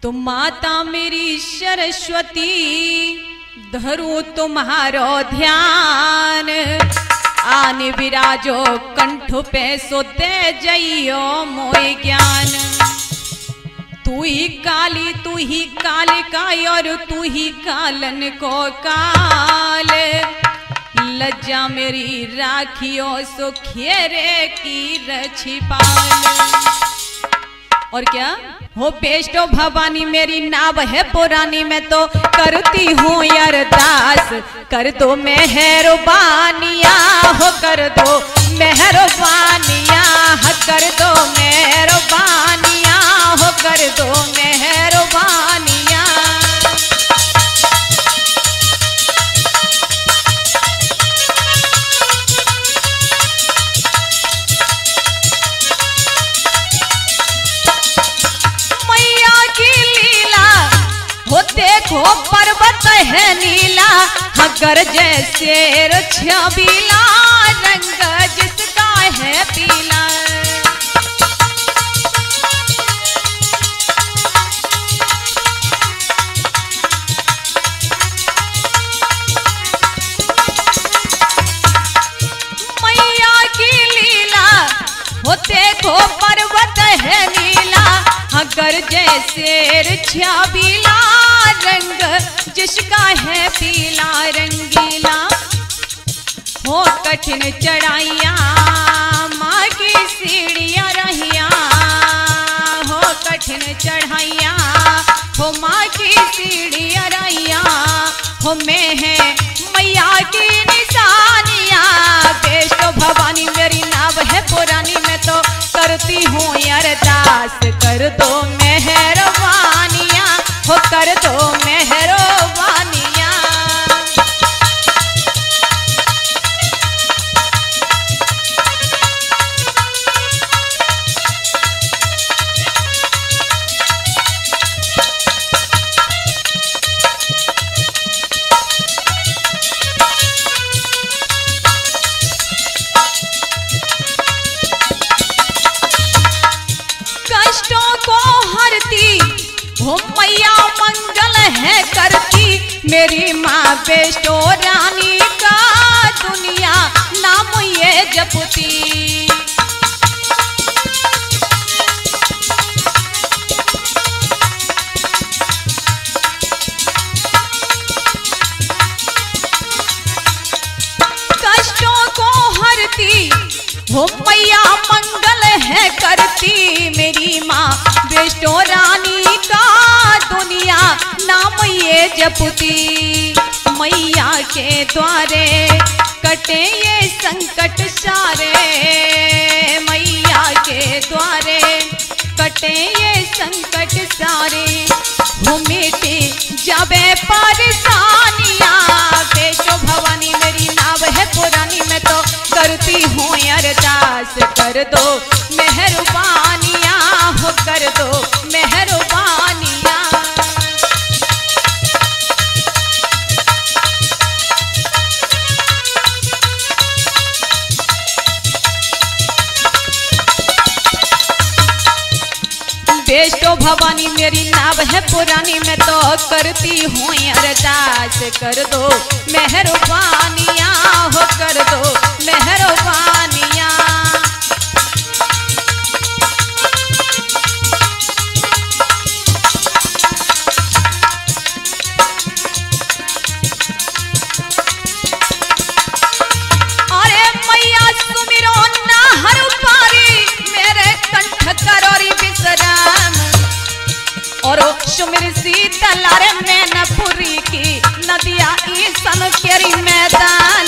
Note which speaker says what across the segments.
Speaker 1: तो माता मेरी सरस्वती धरू तुम्हारो ध्यान, आन विराजो कंठ पे सो दे जइयो मोय ज्ञान। तू ही काली तू ही कालिका और तू ही कालन को काल, लज्जा मेरी राखियो सो खेरे की रछी पाल। और क्या हो बेष्टो भवानी मेरी नाव है पुरानी, मैं तो करती हूँ अरदास कर दो मेहरबानिया हो, कर दो मेहरबानिया कर दो मेहरबानिया हो, कर दो मेहरबानिया। देखो पर्वत है नीला, हगर जैसे छबीला, रंग जिसका है पीला। मैया की लीला हो देखो पर्वत है नीला, हगर जैसे छबीला, रंग जिसका है पीला रंगीला। हो कठिन चढ़ाइया माँ की सीढ़ियाँ रहिया, हो कठिन चढ़ाइया हो माँ की सीढ़ियाँ रहिया। हो मैं है मैया की निशानिया, बेष्टो भवानी मेरी नाव है पुरानी, मैं तो करती हूँ अरदास कर दो मेहरबानिया हो, कर दो मेहरबानिया। कष्टों को हरती हो मैया मंगल है करती, मेरी माँ बेष्टो रानी का दुनिया नाम ये जपती। कष्टों को हरती हो मैया मंगल है करती, मेरी माँ बेष्टो रानी का दुनिया नाम ये जपती। मैया के द्वारे कटे ये संकट सारे, मैया के द्वारे कटे ये संकट सारे। हो मिटे जाबे परेशानियाँ, बेष्टो भवानी मेरी नाव है पुरानी, मैं तो करती हूँ अरदास कर दो मेहरबानिया हो, कर दो मेहरबानिया। बेष्टो भवानी मेरी नाव है पुरानी, मैं तो करती हूँ अरदास कर दो मेहरबानिया हो, कर दो मेहरबानिया। अरे मैया सुमिरो ना हर पारी, मेरे कंठ करोरी विश्राम, और सुमिर शीतला रे मैनपुरी की नदिया ईसन केरी मैदान।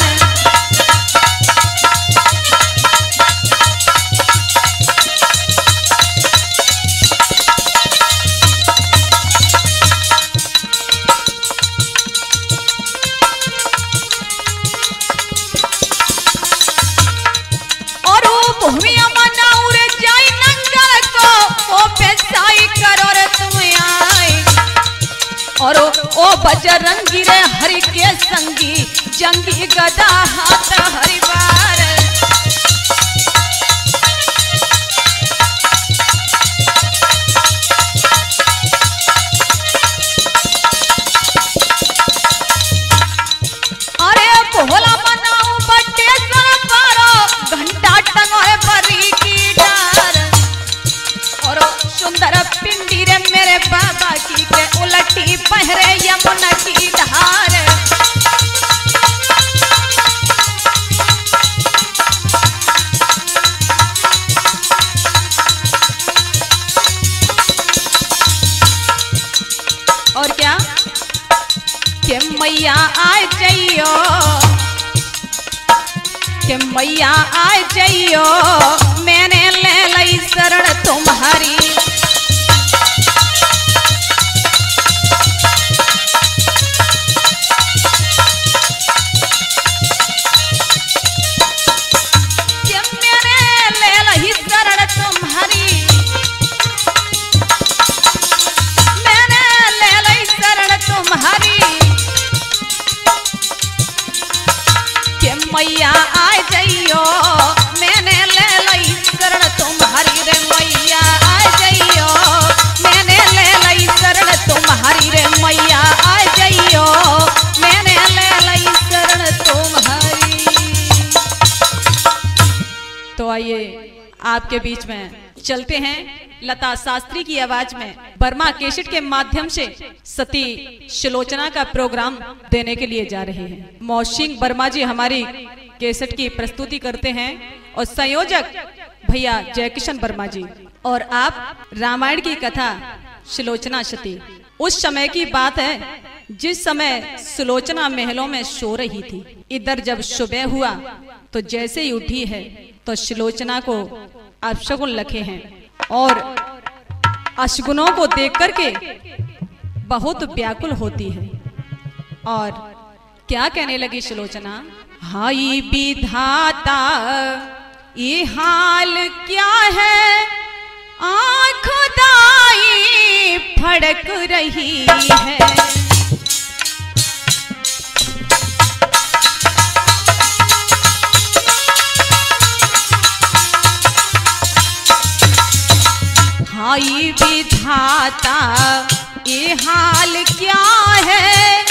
Speaker 1: और वो भूमिया मनाऊ रे जाई नंगल को, वो पेशाई करो रे तुम आई। और ओ बजरंगी रे हरि के संगी, जंगी गदा हाथ हरिवार। मैया आ जाइयो, कि मैया आ जाइयो, मैंने ले लई शरण तुम्हारी। मैया आ जाइयो, मैंने ले लई शरण तुम्हारी रे, मैया आ जाइयो, मैंने ले लई शरण तुम्हारी रे, मैया आ जाइयो, मैंने ले लई शरण तुम्हारी। तो आइए आपके बीच में चलते हैं लता शास्त्री की आवाज में बर्मा कैसेट के माध्यम से सती सुलोचना का प्रोग्राम देने के लिए जा रहे हैं। मौसिंग वर्मा जी हमारी कैसेट की प्रस्तुति करते हैं और संयोजक भैया जयकिशन वर्मा जी। और आप रामायण की कथा सुलोचना सती, उस समय की बात है जिस समय सुलोचना महलों में सो रही थी। इधर जब सुबह हुआ तो जैसे ही उठी है तो सुलोचना को अपशगुन लखे हैं और अशगुनों को देख करके बहुत व्याकुल होती है और क्या कहने लगी सुलोचना, हाय विधाता ये हाल क्या है, आँख दाई फड़क रही है। हाय विधाता ये हाल क्या है,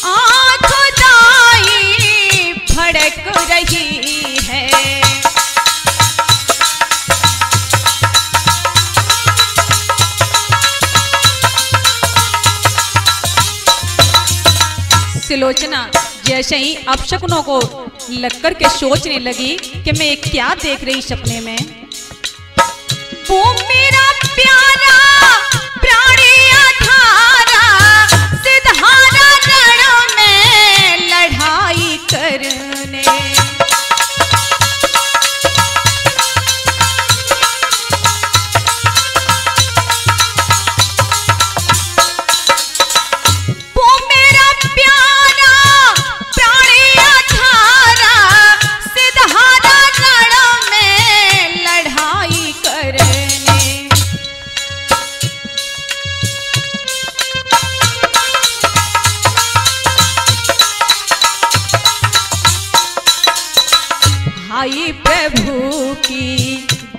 Speaker 1: आँख दाई फड़क रही है। सुलोचना जैसे ही अपशकुनों को लग कर के सोचने लगी कि मैं क्या देख रही सपने में, वो मेरा प्यारा प्राणी अधारा सिधारा रण में लड़ाई करने। वो मेरा प्यारा प्राणी अधारा सिधारा रण में लड़ाई करने। हाय प्रभु की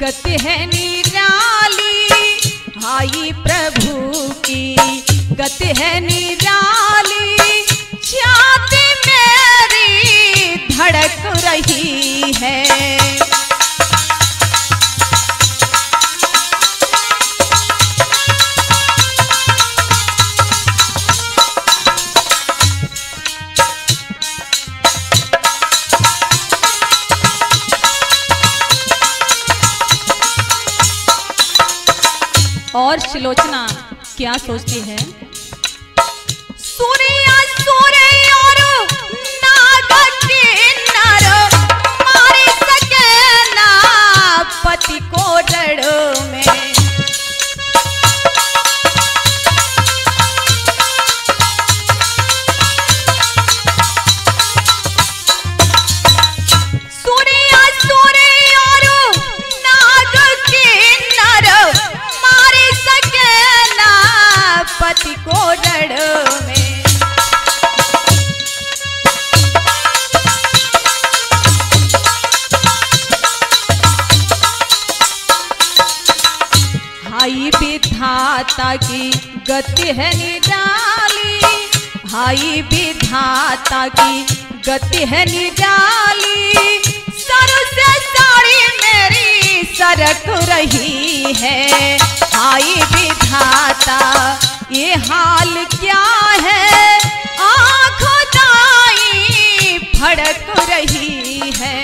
Speaker 1: गति है निराली, हाय प्रभु की गति है निराली, छाती मेरी धड़क रही है। और सुलोचना क्या सोचती है, सूर्य सूर्य और नाग किन्नर मार सके ना पति को रण में। पति को रण में। हाय विधाता की गति है निराली, हाय विधाता की गति है निराली, सर से साड़ी मेरी सरक रही है। हाय विधाता ये हाल क्या है, आँख दाई फड़क रही है।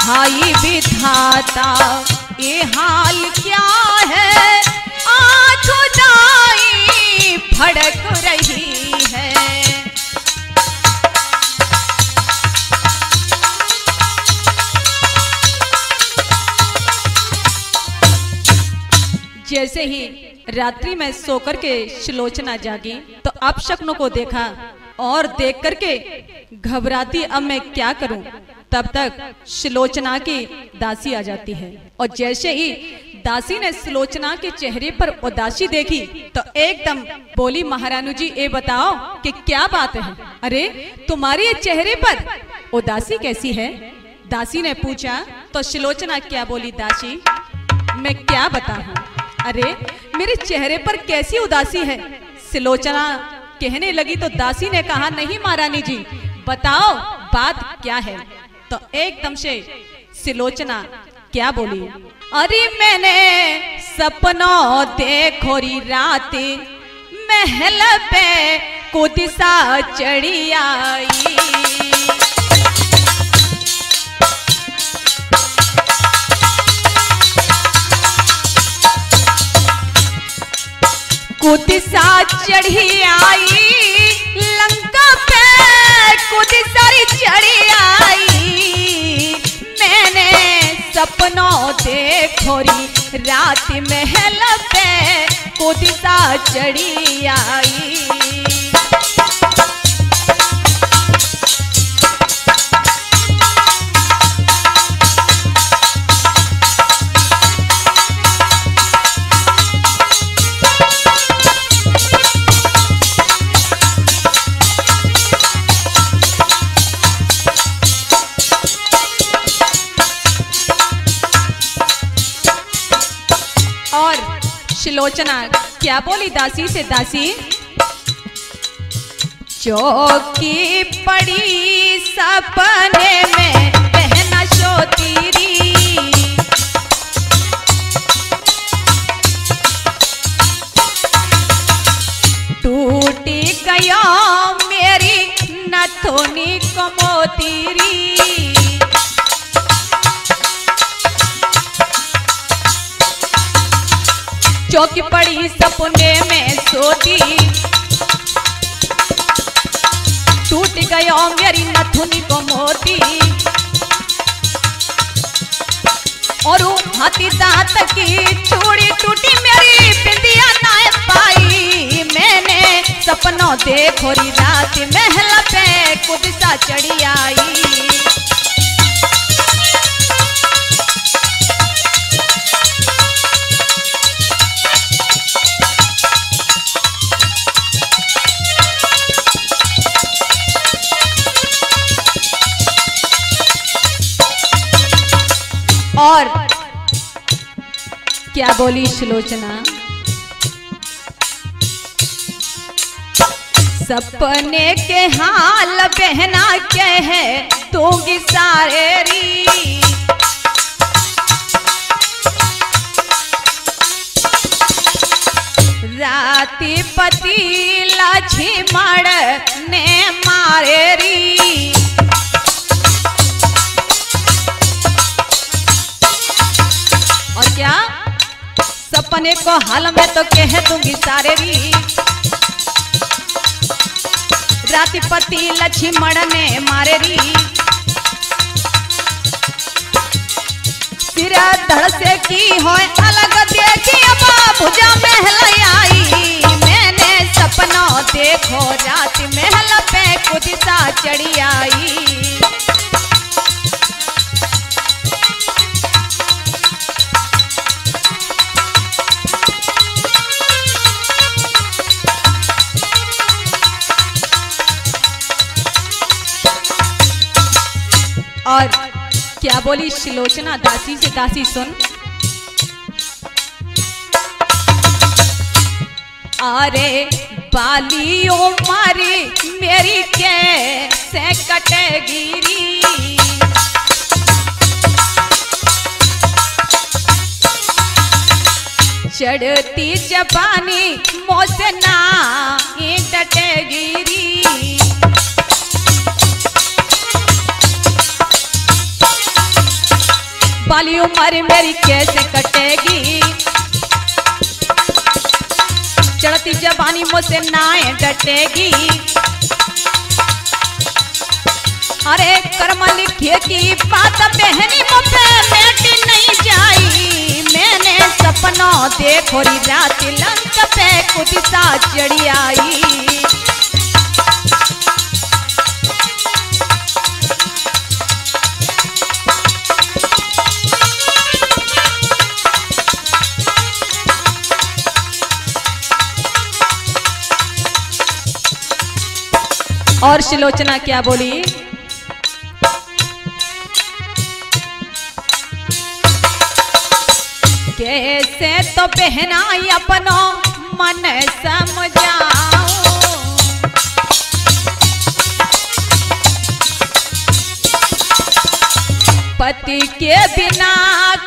Speaker 1: हाय विधाता ये हाल क्या है, आज खुदाई फड़क रही है। जैसे ही रात्रि में सोकर के सुलोचना जागी तो अपशकुनों को देखा और देख करके घबराती अब मैं क्या करूं। तब तक सुलोचना की दासी आ जाती है और जैसे ही दासी ने सुलोचना के चेहरे पर उदासी देखी तो एकदम बोली, महारानी जी ये बताओ कि क्या बात है, अरे तुम्हारे चेहरे पर उदासी कैसी है। दासी ने पूछा तो सुलोचना क्या बोली, दासी मैं क्या बताऊं, अरे मेरे चेहरे पर कैसी उदासी है। सुलोचना कहने लगी तो दासी ने कहा, नहीं महारानी जी बताओ बात क्या है। तो एकदम से सुलोचना क्या बोली, अरे मैंने सपनों देखो री रात, महल पे कुदिसा चढ़ी आई। कुदिसा चढ़ी आई, लंका पे कुदिसारी चढ़ी आई। मैंने सपनों देखो री रात, महल पे कुदिसा चढ़ी आई। और सुलोचना क्या बोली दासी से, दासी चौकी पड़ी सपने में बहना सोती री, टूटी गया मेरी नथुनी को मोती री। चौकी पड़ी सपने में सोती, टूट गया मेरी नथुनी को मोती। और हाथी दांत की चूड़ी टूटी मेरी बिंदिया ना पाई। मैंने सपनों देखो री रात, महल पे कुदिसा चढ़ी आई। और क्या बोली सुलोचना, सपने के हाल बहना के है दूंगी सारे री। राती पतीला छिमड़ ने मारे री। और क्या सपने को हाल में तो कह दूंगी सारे री। राती पति लक्ष्मण ने मारे री। सिरा धड़ से की हो अलग देखी अब भुजा महल आई। मैंने सपनों देखो रात महल पे कुदिसा चढ़ी आई। और क्या बोली सुलोचना दासी से, दासी सुन। अरे बालियों मारी मेरी कैसे कटेगी री। चढ़ती जबानी मोसे ना डटेगी री। बाली उम्र मेरी कैसे कटेगी, चढ़ती जवानी मुझसे नाए डटेगी। अरे कर्म लिखे की बात बहनी मुझे बेटी नहीं जाई, मैंने सपना देखो री रात लंक पे खुद सा चढ़ी आई। और सुलोचना क्या बोली, कैसे तो बहना अपनो मन समझाऊं, पति के बिना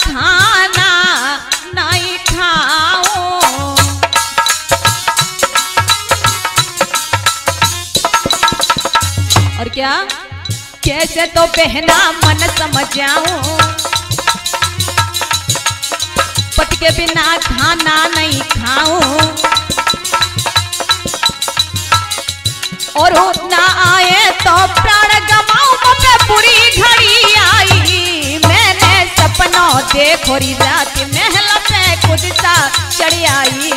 Speaker 1: खाना नहीं खाऊं। और क्या, कैसे तो बहना मन समझाऊं, पति के बिना खाना नहीं खाऊं। और ना आए तो प्राण गवाऊं, मुझे बुरी घड़ी आई, मैंने सपनों देखो री रात महल पे खुद सा चढ़ी आई।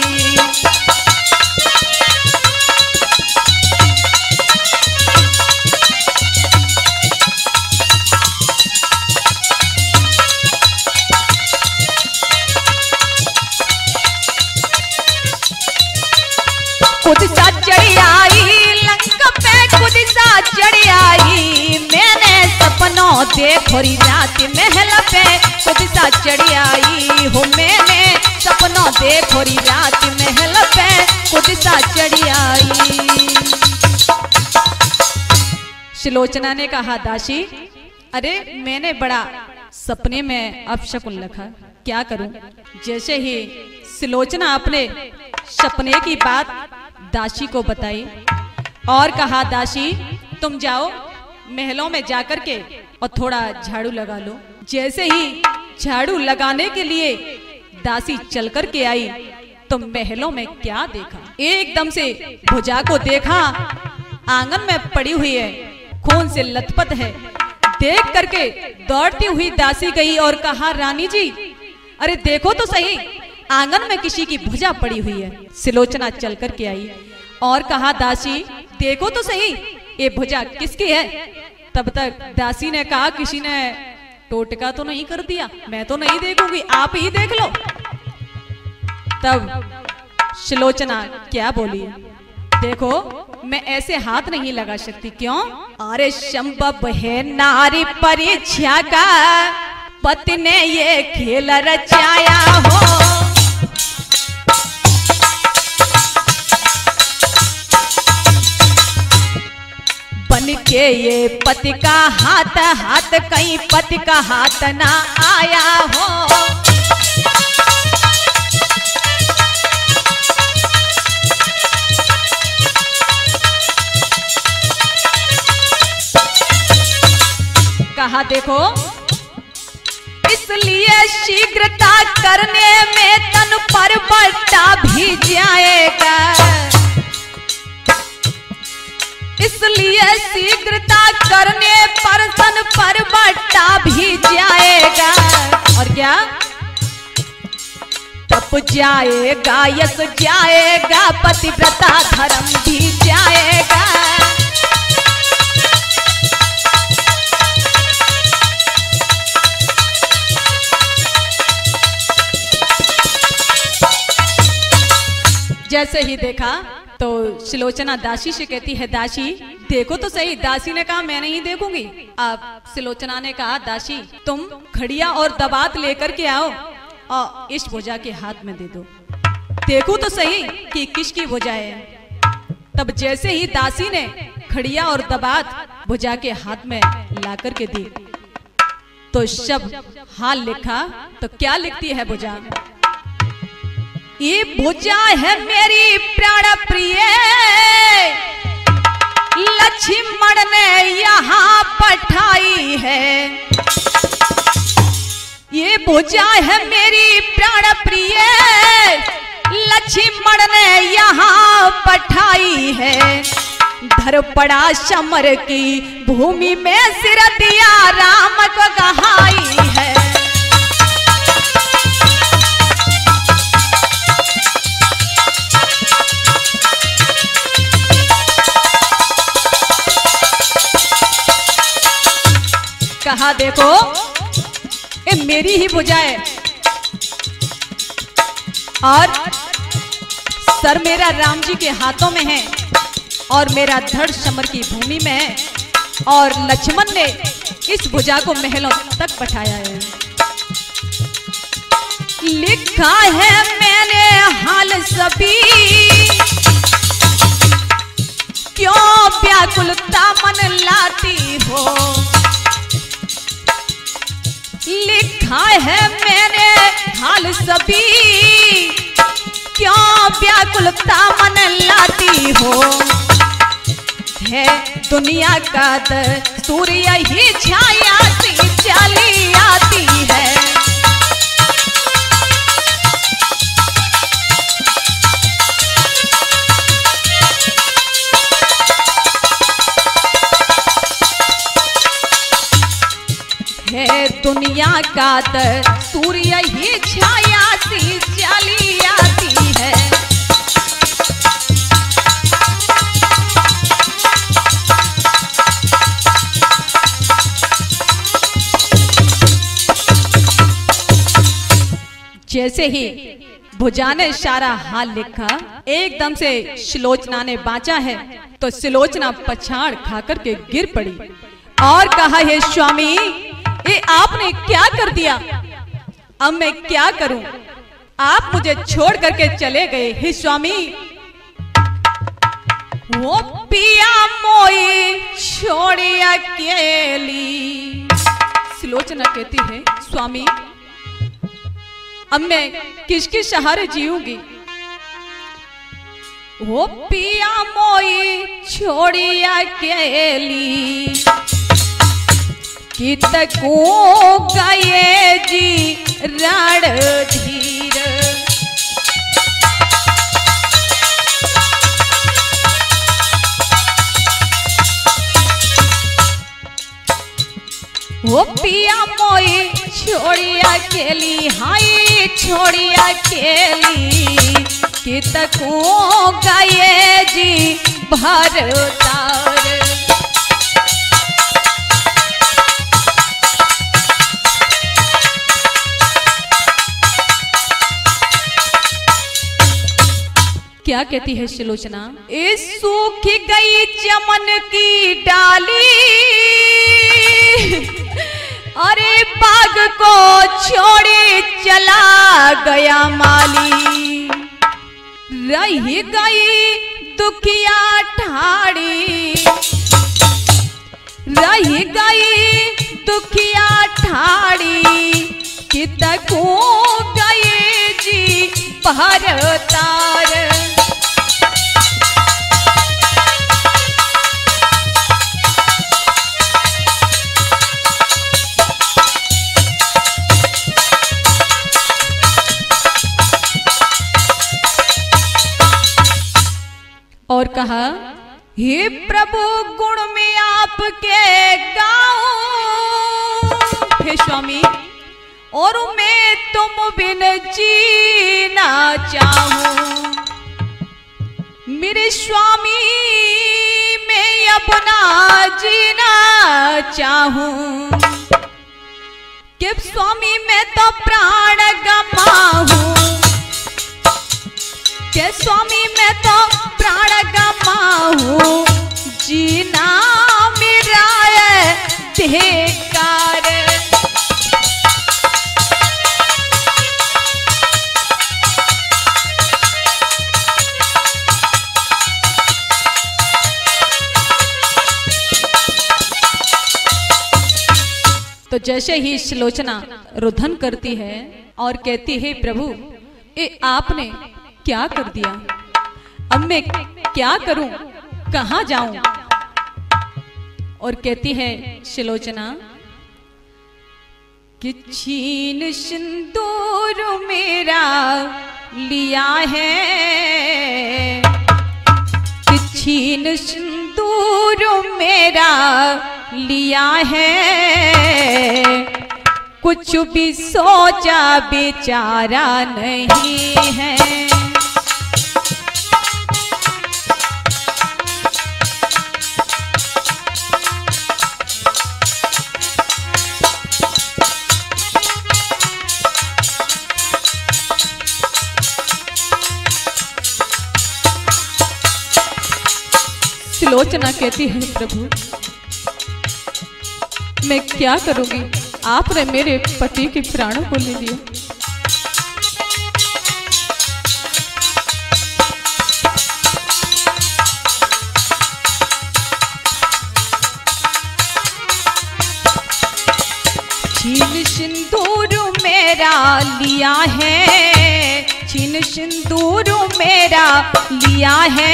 Speaker 1: खुद सा चढ़ी आई लंक पे खुद सा चढ़ी आई, मैंने सपनों देखो री रात महल पे खुद सा चढ़ी आई हो, मैंने सपनों देखो री रात महल पे खुद सा चढ़ी आई। सुलोचना ने कहा दासी, अरे मैंने बड़ा सपने में अपशकुन लिखा, क्या करूं। जैसे ही सुलोचना अपने सपने की बात दासी को बताई और कहा दासी तुम जाओ महलों में जाकर के और थोड़ा झाड़ू लगा लो। जैसे ही झाड़ू लगाने के लिए दासी चल कर के आई तो महलों में क्या देखा, एकदम से भुजा को देखा आंगन में पड़ी हुई है, खून से लथपथ है। देख करके दौड़ती हुई दासी गई और कहा रानी जी अरे देखो तो सही, आंगन में किसी की भुजा पड़ी हुई है। सुलोचना चल कर के आई और कहा दासी देखो तो सही ये भुजा किसकी है। तब तक दासी ने कहा किसी ने टोटका तो नहीं कर दिया, मैं तो नहीं देखूंगी, आप ही देख लो। तब सुलोचना क्या बोली, देखो मैं ऐसे हाथ नहीं लगा सकती। क्यों? अरे संभव है नारी परीक्षा का पति ने ये खेल रचाया हो, बन के ये पति का हाथ हाथ कहीं पति का हाथ ना आया हो। कहा देखो इसलिए शीघ्रता करने में तन पर बट्टा भी जाएगा, इसलिए शीघ्रता करने पर तन पर बट्टा भी जाएगा। और क्या तप जाएगा यश जाएगा पतिव्रता धर्म भी जाएगा। जैसे ही देखा तो सुलोचना दासी से कहती है दासी देखो तो सही। दासी ने कहा मैं नहीं देखूंगी। अब सुलोचना ने कहा दासी तुम खड़िया और दबात लेकर के आओ और इस भुजा के हाथ में दे दो, देखो तो सही कि किसकी भुजा है। तब जैसे ही दासी ने खड़िया और दबात भुजा के हाथ में ला करके दी तो शब्द हाल लिखा। तो क्या लिखती है भुजा, ये भुजा है मेरी प्राण प्रिय लक्ष्मण ने यहाँ पठाई है, पूजा है मेरी प्राण प्रिय लक्ष्मण ने यहाँ पठाई है। धर पड़ा समर की भूमि में सिर दिया राम को गहाई है। कहा देखो ये मेरी ही भुजा है और सर मेरा राम जी के हाथों में है और मेरा धड़ समर की भूमि में है और लक्ष्मण ने इस भुजा को महलों तक पठाया है। लिखा है मैंने हाल सभी क्यों व्याकुलता मन लाती हो। लिखा है मैंने हाल सभी क्यों व्याकुलता मन लाती हो। है दुनिया का सूर्य ही छाया सी चली आती है। है दुनिया का सूर्य ही छाया सी चली आती है। जैसे ही भुजा ने सारा हाल लिखा एकदम से सुलोचना ने बांचा है तो सुलोचना पछाड़ खाकर के गिर पड़ी और कहा हे स्वामी ये आपने क्या कर दिया, अब मैं क्या करूं, आप मुझे छोड़ करके चले गए। हे स्वामी वो पिया मोई छोड़ी अकेली। सुलोचना कहती है स्वामी अब मैं किसके सहारे जीऊंगी। वो पिया मोई छोड़ी अकेली कितको गए जी रणधीर। वो पिया मोई छोड़िया केली हाई छोड़िया केली कितको गए जी भरतार। क्या कहती है सुलोचना, इस सूख गई चमन की डाली अरे बाग को छोड़े चला गया माली। रही गई दुखिया ठाड़ी रही गई दुखिया ठाड़ी कितको गए जी भरतार। और कहा हे प्रभु गुण में आपके गाऊं। हे स्वामी और मैं तुम बिन जीना चाहूं। मेरे स्वामी मैं अपना जीना चाहूं कि स्वामी मैं तो प्राण गमाऊं के स्वामी मैं तो प्राण गमाऊं जीना मेरा धिक्कार। तो जैसे ही सुलोचना रुदन करती है और कहती है प्रभु ये आपने क्या कर दिया, अब मैं क्या करूं, कहां जाऊं। और कहती है सुलोचना कि छीन सिंदूर मेरा लिया है, कि छीन सिंदूर मेरा लिया है, कुछ भी सोचा बेचारा नहीं है। सुलोचना कहती है, प्रभु मैं क्या करूंगी, आपने मेरे पति के प्राणों को ले लिया। छीन सिंदूर मेरा लिया है, छीन सिंदूर मेरा लिया है,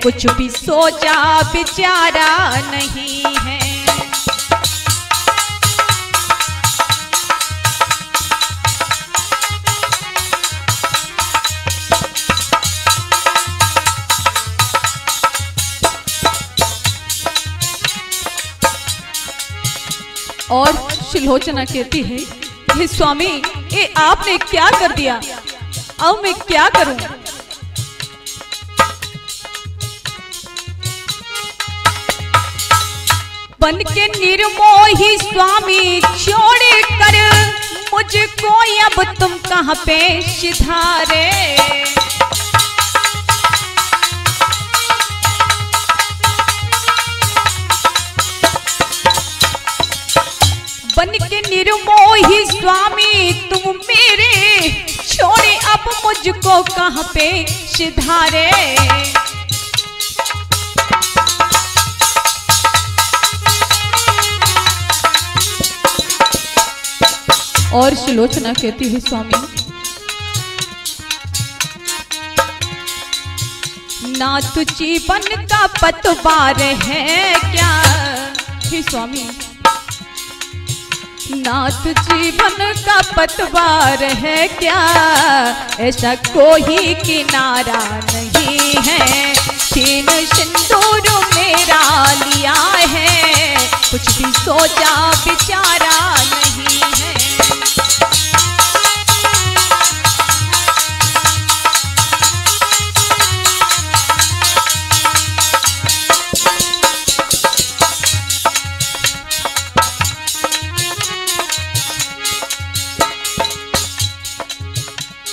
Speaker 1: कुछ भी सोचा बेचारा नहीं है। और सुलोचना कहती है, हे स्वामी ये आपने क्या कर दिया, अब मैं क्या करूं। बन के निर्मोही स्वामी छोड़ कर मुझको अब तुम कहां पे सिधारे। बन के निर्मोही स्वामी तुम मेरे छोड़े अब मुझको कहां पे सिधारे। और सुलोचना कहती है, स्वामी ना तो जीवन का पतवार है क्या, हे स्वामी ना तो जीवन का पतवार है क्या, ऐसा कोई किनारा नहीं है। छीन सिंदूर मेरा लिया है, कुछ भी सोचा बेचारा नहीं है।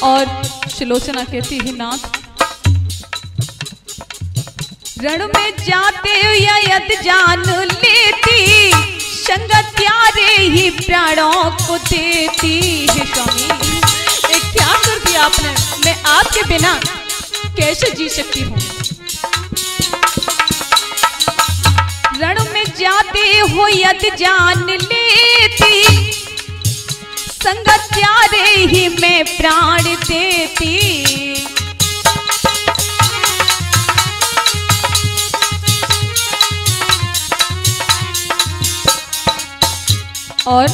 Speaker 1: और सुलोचना कहती है, नाथ रण में जाते या यद जान लेती, संगत प्यारे ही प्राणों को देती। हे स्वामी ये क्या कर दिया आपने, मैं आपके बिना कैसे जी सकती हूँ। रण में जाते हो यद जान लेती, संगत प्यारे ही मैं प्राण देती। और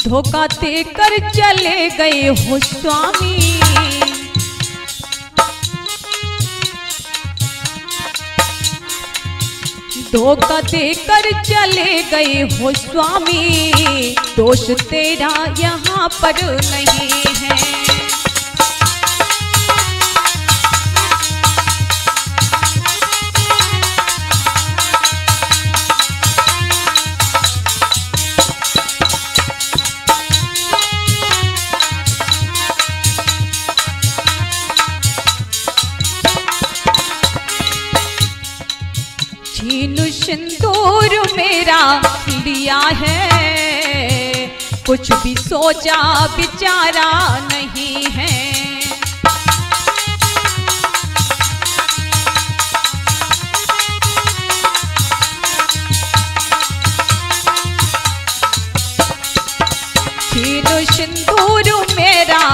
Speaker 1: धोखा देकर चले गए हो स्वामी, धोखा देकर चले गए हो स्वामी, दोष तेरा यहाँ पर नहीं है। छीन सिंदूर मेरा लिया है, कुछ भी सोचा बेचारा नहीं है। छीन सिंदूर मेरा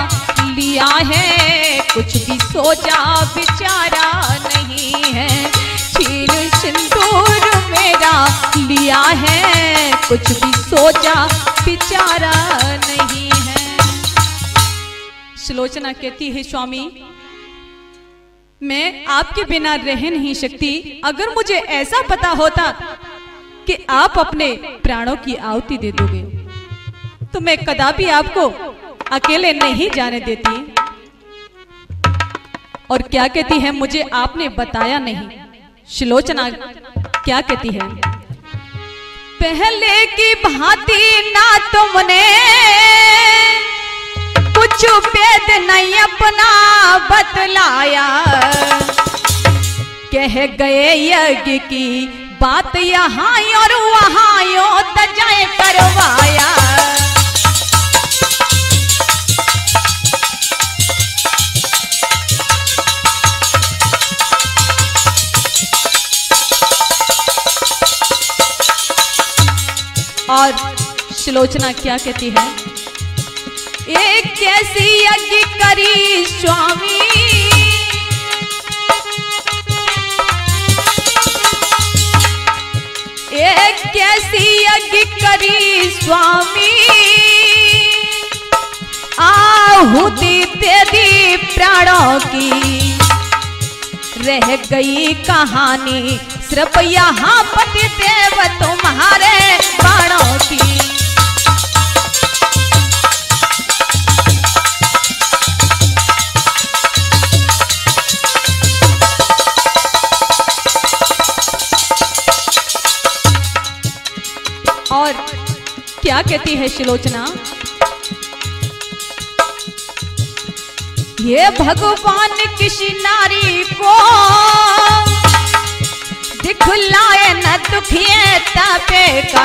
Speaker 1: लिया है, कुछ भी सोचा बेचारा नहीं है। छीन सिंदूर मेरा लिया है, कुछ भी सोचा बिचारा नहीं है। सुलोचना कहती है स्वामी मैं आपके बिना रह नहीं सकती। अगर मुझे ऐसा पता होता कि आप अपने प्राणों की आहुति दे दोगे तो मैं कदापि आपको अकेले नहीं जाने देती। और क्या कहती है, मुझे आपने बताया नहीं। सुलोचना क्या कहती है, पहले की भांति ना तुमने कुछ भेद नहीं अपना बतलाया। कह गए यज्ञ की बात यहाँ और वहाँ यो तजाए करवाया। और सुलोचना क्या कहती है, एक कैसी यज्ञ करी स्वामी, एक कैसी यज्ञ करी स्वामी, आहुति दे दी प्राणों की। रह गई कहानी सिर्फ यहाँ पति देव तुम्हारे बाणों की। और क्या कहती है सुलोचना, ये भगवान किसी नारी को दिखलाए न दुखिए तपे का।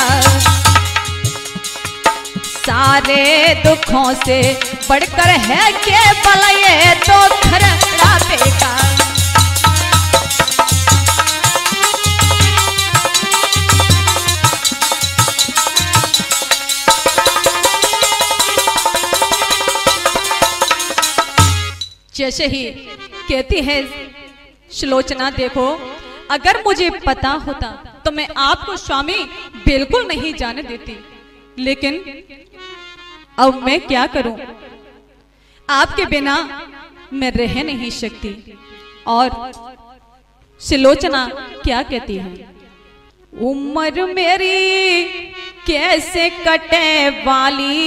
Speaker 1: सारे दुखों से बढ़कर है केवल ये तो खराबे का। जैसे ही कहती है सुलोचना, देखो अगर मुझे पता होता तो मैं आपको स्वामी बिल्कुल नहीं जाने देती, लेकिन अब मैं क्या करूं, आपके बिना मैं रह नहीं सकती। और सुलोचना क्या कहती है, उम्र मेरी कैसे कटे वाली,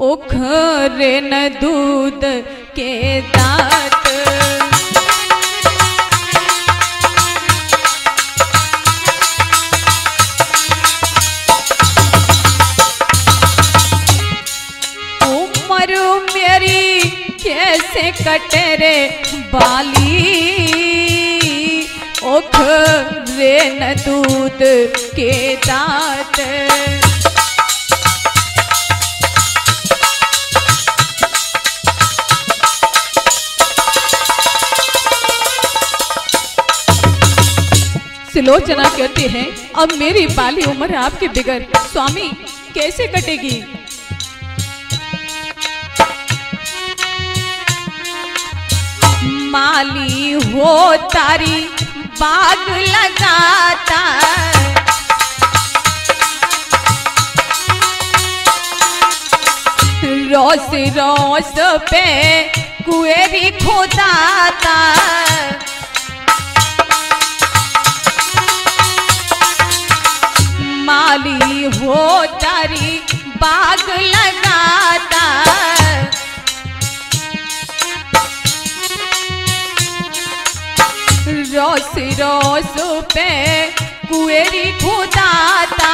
Speaker 1: उखरे न दूध के दांत। उम्र मेरी कैसे कटे रे बाली, उखरे न दूध के दांत। सुलोचना कहती है, अब मेरी बाली उम्र आपके बिगड़ स्वामी कैसे कटेगी। माली हो तारी बाग लगाता, रोस रोस पे कुएरी खोदाता। माली हो तारी बाग लगाता, रोस रोस पे कुएरी खोदाता।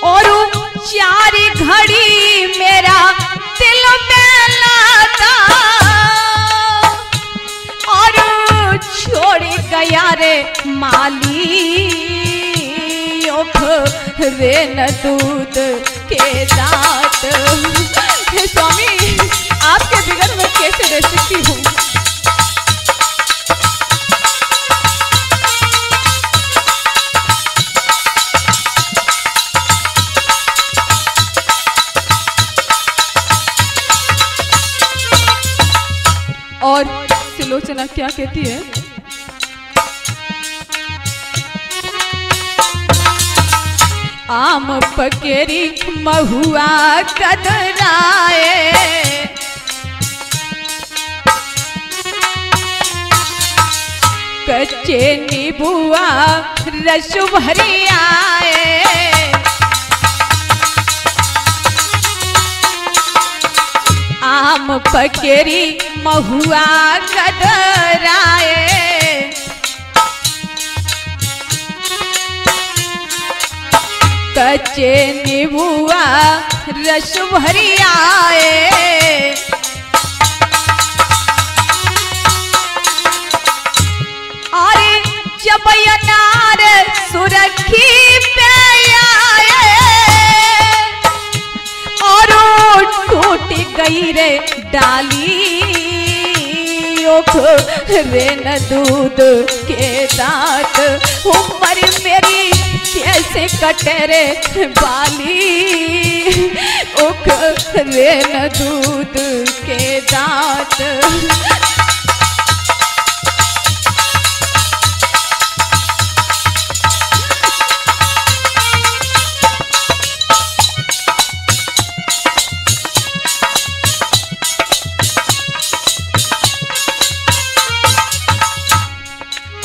Speaker 1: और चार घड़ी मेरा दिल में लाता, छोड़ गया रे माली, रे न दूध के दांत। हे स्वामी आपके बिगड़ में कैसे रह सकती हूँ। और सुलोचना क्या कहती है, आम पकेरी महुआ कदराए, कच्चे नीबुआ रस भरी आए, आम पकेरी महुआ कदराए, कच्चे नीबुआ रस भरी आए, और जब अनार सुरखी पे आए, और टूट गई रे डाली, रे न दूध के दांत, उम्र मेरी कैसे कटे रे बाली, रे न दूध के दांत।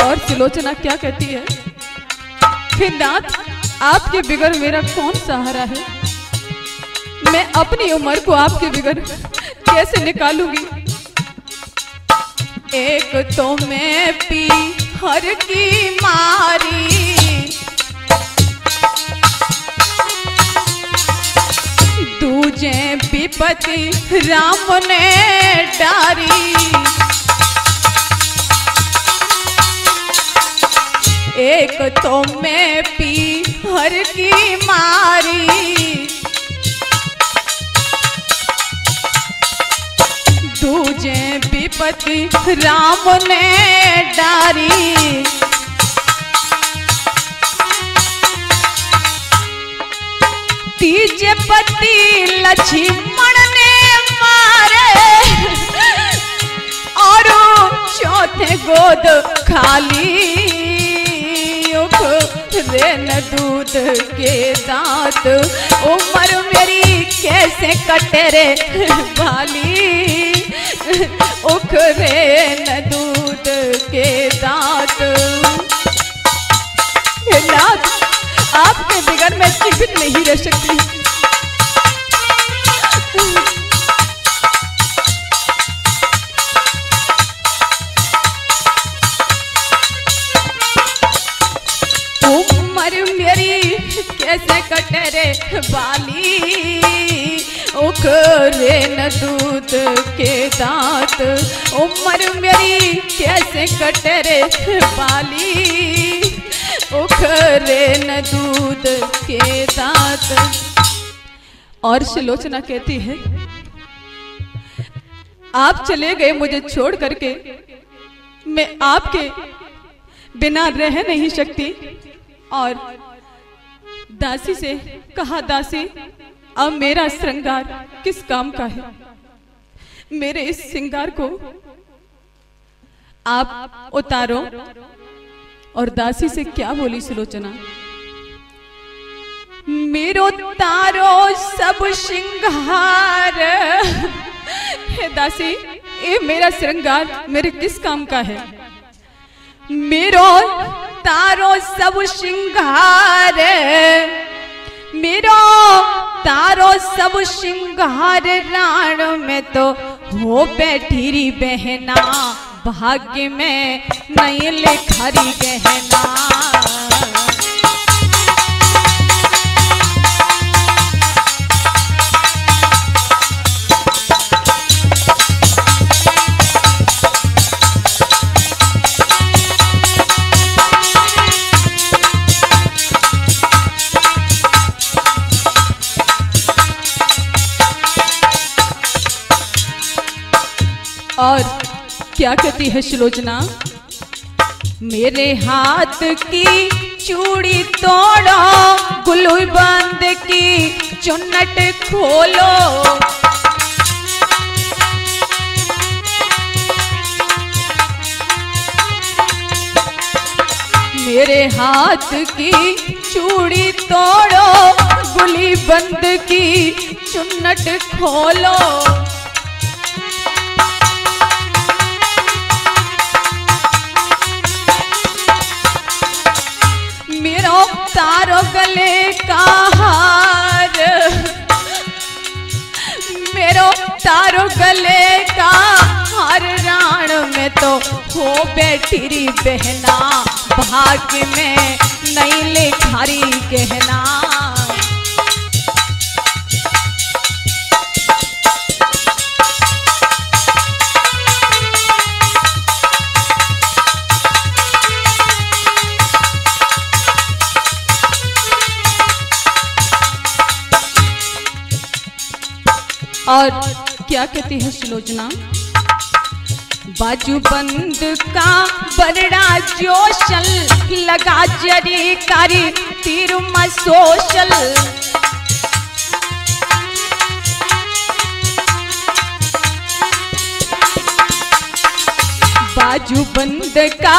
Speaker 1: और सुलोचना क्या कहती है, फिर नाथ आपके बिगर मेरा कौन सहारा है, मैं अपनी उम्र को आपके बिगर कैसे निकालूंगी। एक तो मैं पी हर की मारी, दूजे विपत्ति राम ने डारी, एक तो मैं पी हर की मारी, दूजे विपत्ति राम ने डारी, तीजे पति लक्ष्मण ने मारे, और चौथे गोद खाली, रे न दूध के दांत, उम्र मेरी कैसे कटे रे बाली, रे न दूध के दांत। नाथ आपके बिगर मैं जीवित नहीं रह सकती, उम्र मेरी कैसे कटे रे बाली, रे न दूध के दांत, उम्र मेरी कैसे कटे रे बाली, रे न दूध के दांत। और सुलोचना कहती है, आप चले गए मुझे छोड़ करके, मैं आपके बिना रह नहीं सकती। और दासी से कहा, दासी अब मेरा श्रृंगार किस काम का है, मेरे इस श्रृंगार को आप उतारो। और दासी से क्या बोली सुलोचना, मेरो तारो सब श्रृंगार, हे दासी ये मेरा श्रृंगार मेरे किस काम का है, मेरो तारो सब श्रृंगार, मेरो तारो सब श्रृंगार, राण में तो हो बैठी री बहना, भाग्य में नहीं लिखारी गहना। और क्या कहती है सुलोचना, मेरे हाथ की चूड़ी तोड़ो, गुलू बंद की चुन्नट खोलो, मेरे हाथ की चूड़ी तोड़ो, गुली बंद की चुन्नट खोलो। मेरो तारो गले का हार, मेरो तारो गले का हार राण में तो हो बैठी री बहना, भाग्य में नहीं लिखारी कहना। और क्या कहती है सुलोचना? बाजू बंद का बरड़ा जोशल, लगा जड़ी कारी तीर मसोशल। बाजू बंद का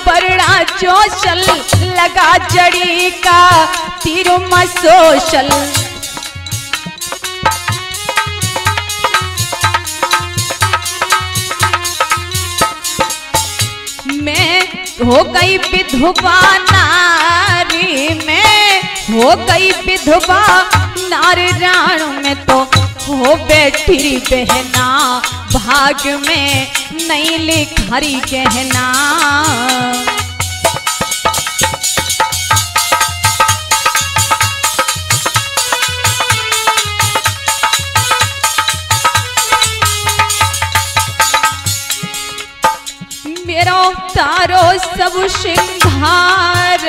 Speaker 1: बरड़ा जोशल, लगा जड़ी का तीर मसोशल। हो गई विधवा नारी, में हो गई विधवा नारी राण में तो हो बैठी बहना, भाग में नहीं लिखारी कहना। मेरो तारो सब श्रृंगार,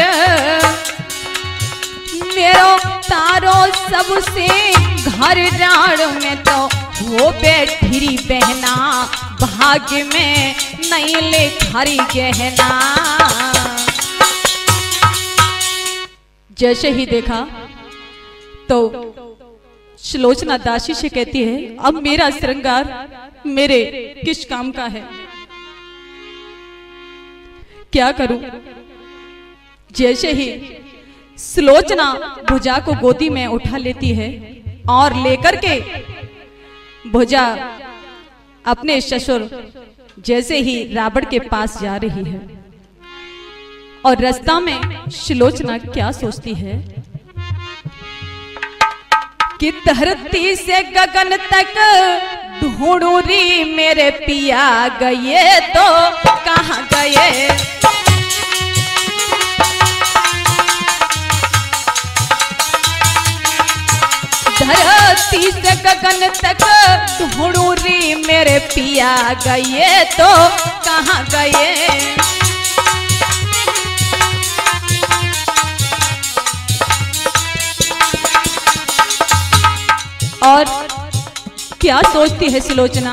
Speaker 1: मेरो तारो सब सिंगार राण में तो हो बैठी बहना, भाग्य में नहीं लिखारी कहना। जैसे ही देखा तो सुलोचना दासी से कहती है, अब मेरा श्रृंगार मेरे किस काम का है, क्या करूं? जैसे ही सुलोचना भुजा को गोदी में उठा लेती है और लेकर के भुजा अपने ससुर जैसे ही रावण के पास जा रही है, और रास्ता में सुलोचना क्या सोचती है कि धरती से गगन तक ढूंढू री मेरे पिया गए तो कहाँ गए। धरती से गगन तक ढूंढू री मेरे पिया गए तो कहाँ गए। और क्या सोचती है सुलोचना?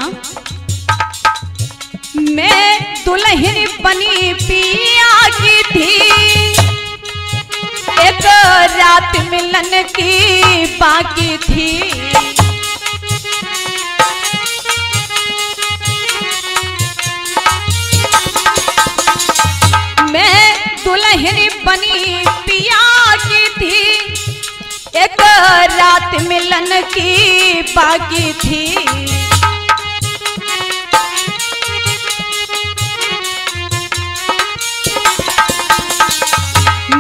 Speaker 1: मैं दुल्हन बनी पिया की थी, एक रात मिलन की बाकी थी। मैं दुल्हन बनी पिया की थी, एक रात मिलन की बाकी थी।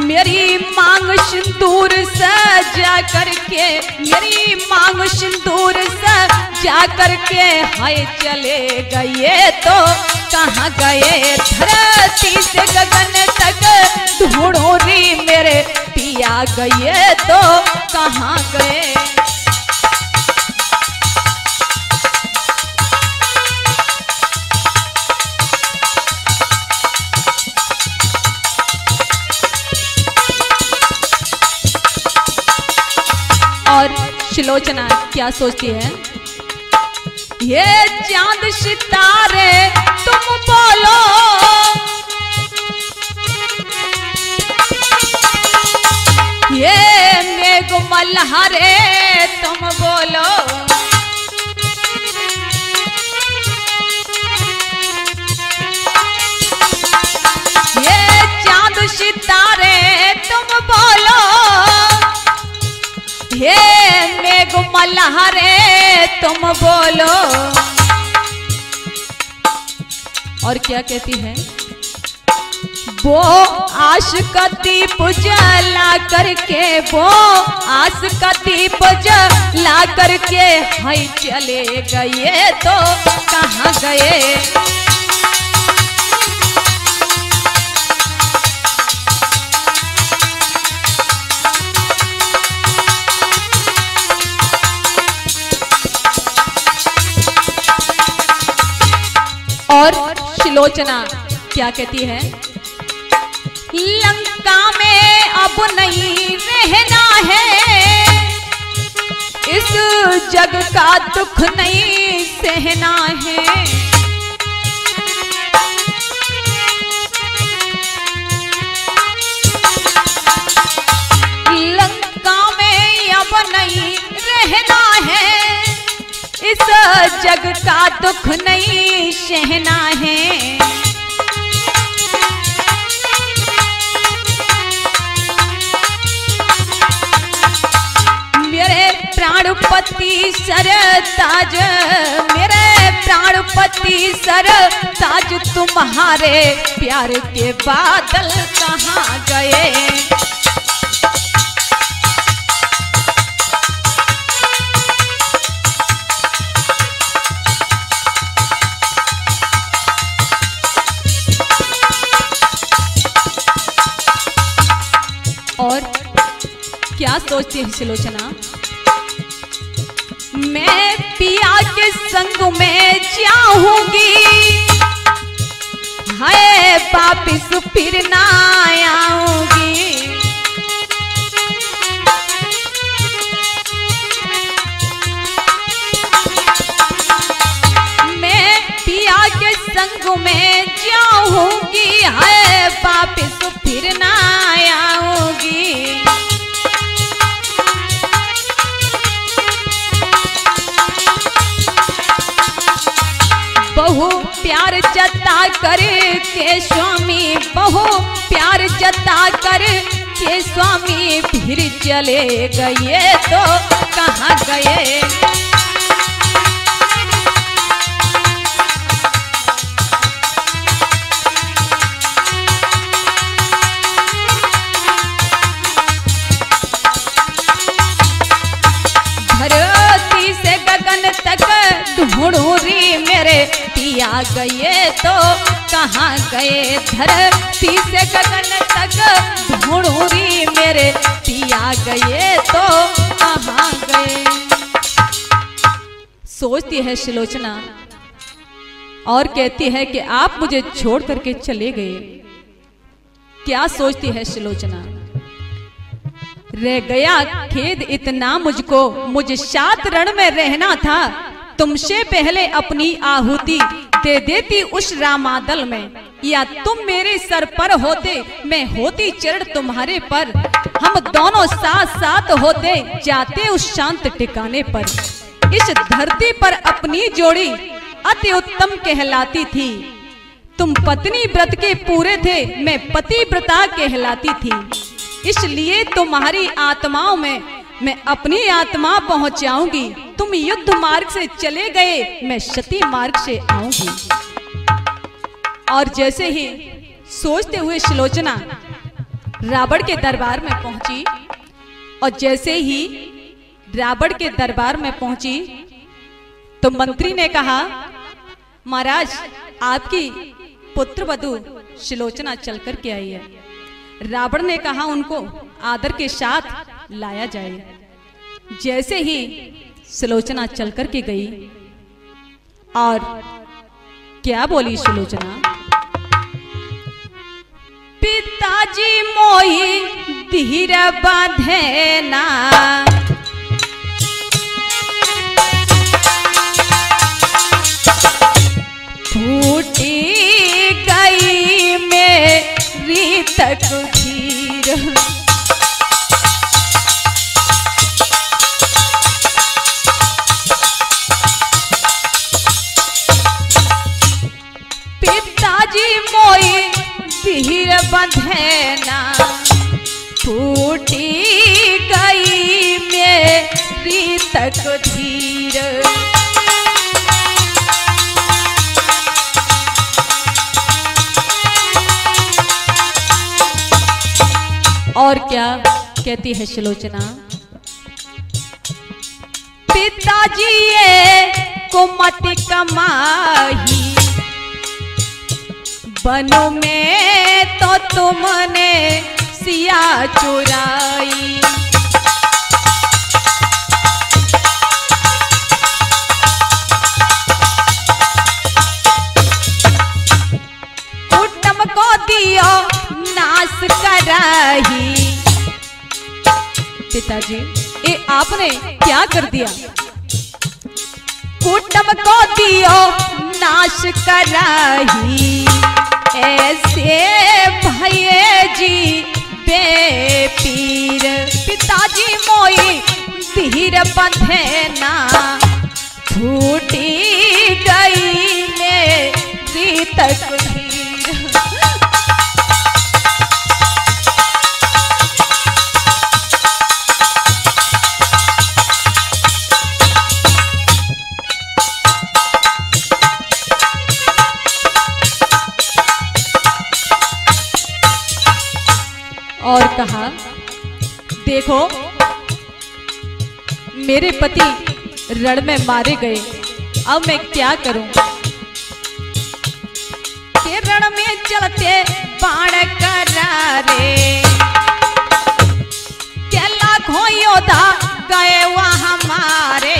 Speaker 1: मेरी मांग सिंदूर सजा करके, मेरी मांग सिंदूर सजा करके हाय चले गए तो कहाँ गए। धरती से गगन तक ढूंढो री मेरे पिया गए तो कहाँ गए। और सुलोचना क्या सोचती है? ये चांद सितारे तुम बोलो, ये मेघ मल्हारे तुम बोलो। ये चांद सितारे लहरे तुम बोलो। और क्या कहती है, वो आश का दीप जला करके, वो आस का दीप जला करके हाय चले गए तो कहाँ गए। और शिलोचना क्या कहती है, लंका में अब नहीं रहना है, इस जग का दुख नहीं सहना है। लंका में अब नहीं रहना है, इस जग का दुख नहीं सहना है। मेरे प्राणपति सरताज, मेरे प्राणपति सरताज, तुम्हारे प्यार के बादल कहाँ गए। और क्या सोचती है शिलोचना, मैं पिया के संग में जाऊंगी, हाय वापिस फिर ना आऊंगी। मैं पिया के संग में जाऊंगी, हाय वापिस फिर ना आऊंगी। बहु प्यार जता कर के स्वामी, बहु प्यार जता कर के स्वामी, फिर चले गए तो कहाँ गए। धरती से गगन तक ढूंढूं री मेरे पिया गए तो कहाँ गए। धरती से गगन तक ढूंढूं री मेरे पिया गए तो कहाँ गए। सोचती है शिलोचना और कहती है कि आप मुझे छोड़ करके चले गए। क्या सोचती है शिलोचना, रह गया खेद इतना मुझको, मुझे सात रण में रहना था, तुमसे पहले अपनी आहुति दे देती उस रामादल में, या तुम मेरे सर पर होते मैं होती चरण तुम्हारे पर, हम दोनों साथ साथ होते जाते उस शांत ठिकाने पर। इस धरती पर अपनी जोड़ी अति उत्तम कहलाती थी, तुम पत्नी व्रत के पूरे थे, मैं पतिव्रता कहलाती थी, इसलिए तुम्हारी आत्माओं में मैं अपनी आत्मा पहुंचाऊंगी। तुम युद्ध मार्ग से चले गए, मैं सती मार्ग से आऊंगी। और जैसे ही सोचते हुए शिलोचना रावण के दरबार में पहुंची, और जैसे ही रावण के दरबार में पहुंची तो मंत्री ने कहा, महाराज आपकी पुत्रवधू शिलोचना चल कर के आई है। रावण ने कहा उनको आदर के साथ लाया जाए। जैसे ही शिलोचना चल कर के गई और क्या बोली शिलोचना, पिताजी मोही धीर बांधे ना, फूटी गई मेरी तकदीर, पिताजी मोई धीर बंधे ना, फूटी गई मेरी रीतक धीर। और क्या कहती है सुलोचना, पिताजी ये कुमति कमाही, बनों में तो तुमने सिया चुराई। कुटुंब को दियो नाश कराही। पिताजी ये आपने क्या कर दिया? कुटुंब को दियो नाश कराही, ऐसे भैये जी बेपीर। पिताजी मोई धीर बंधे ना, छूटी गई मेरी तकदीर। और कहा, देखो मेरे पति रण में मारे गए, अब मैं क्या करूं? के रण में चलते बाण करारे, के लाखों योद्धा गए वहां मारे।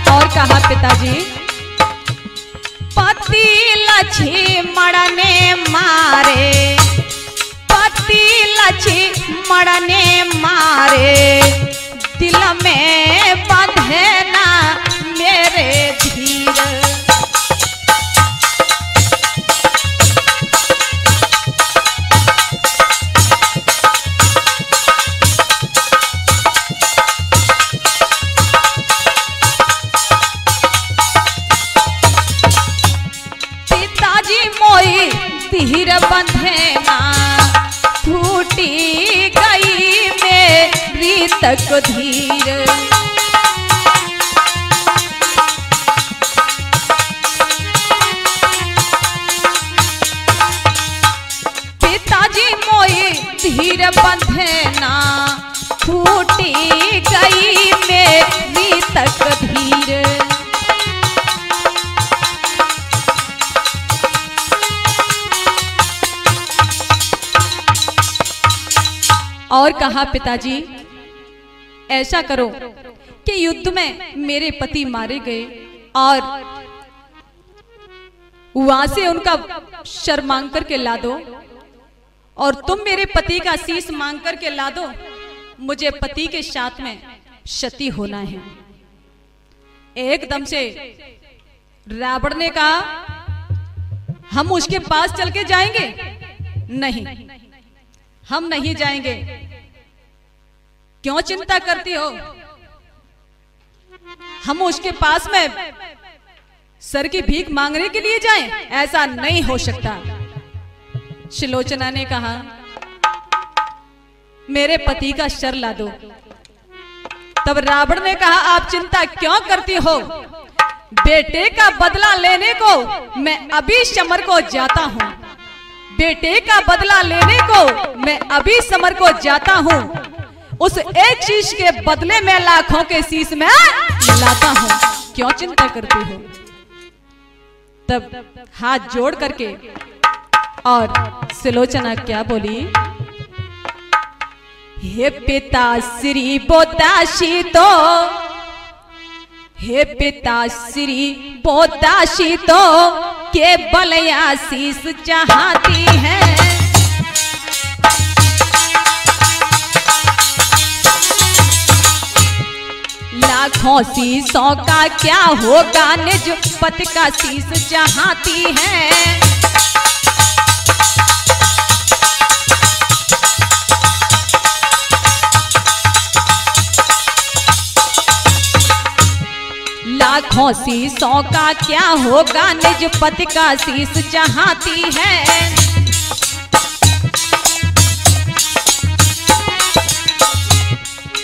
Speaker 1: और कहा, पिताजी पति लक्ष्मण ने मारे, पति लक्ष्मण ने मारे, दिल में बंधे ना मेरे धीर। धीर बंधे ना, छूटी गई मेरी तकदीर। पिताजी मोई धीर बंधे ना, छूटी गई मेरी तकदीर। और कहा, पिताजी ऐसा करो कि युद्ध में मेरे पति मारे गए और वहां से उनका शर मांग करके ला दो, और तुम मेरे पति का शीश मांग करके ला दो। मुझे पति के साथ में क्षति होना है। एकदम से रावण ने कहा, हम उसके पास चल के जाएंगे? नहीं, हम नहीं जाएंगे। क्यों चिंता करती हो? हम उसके पास में सर की भीख मांगने के लिए जाएं? ऐसा नहीं हो सकता। सुलोचना ने कहा, मेरे पति का शर ला दो। तब रावण ने कहा, आप चिंता क्यों करती हो? बेटे का बदला लेने को मैं अभी समर को जाता हूं। बेटे का बदला लेने को मैं अभी समर को जाता हूं। उस एक शीश के बदले में लाखों के शीश में लाता हूं। क्यों चिंता करती हो? तब हाथ जोड़ करके और सुलोचना क्या बोली, हे पिता श्री बोदाशी तो, हे पिता श्री बोदाशी तो केवल आशीष चाहती है। लाखों शीशों का क्या होगा, निज पति का शीश चाहती है। लाखों शीशों का क्या होगा, निज पति का शीश चाहती है।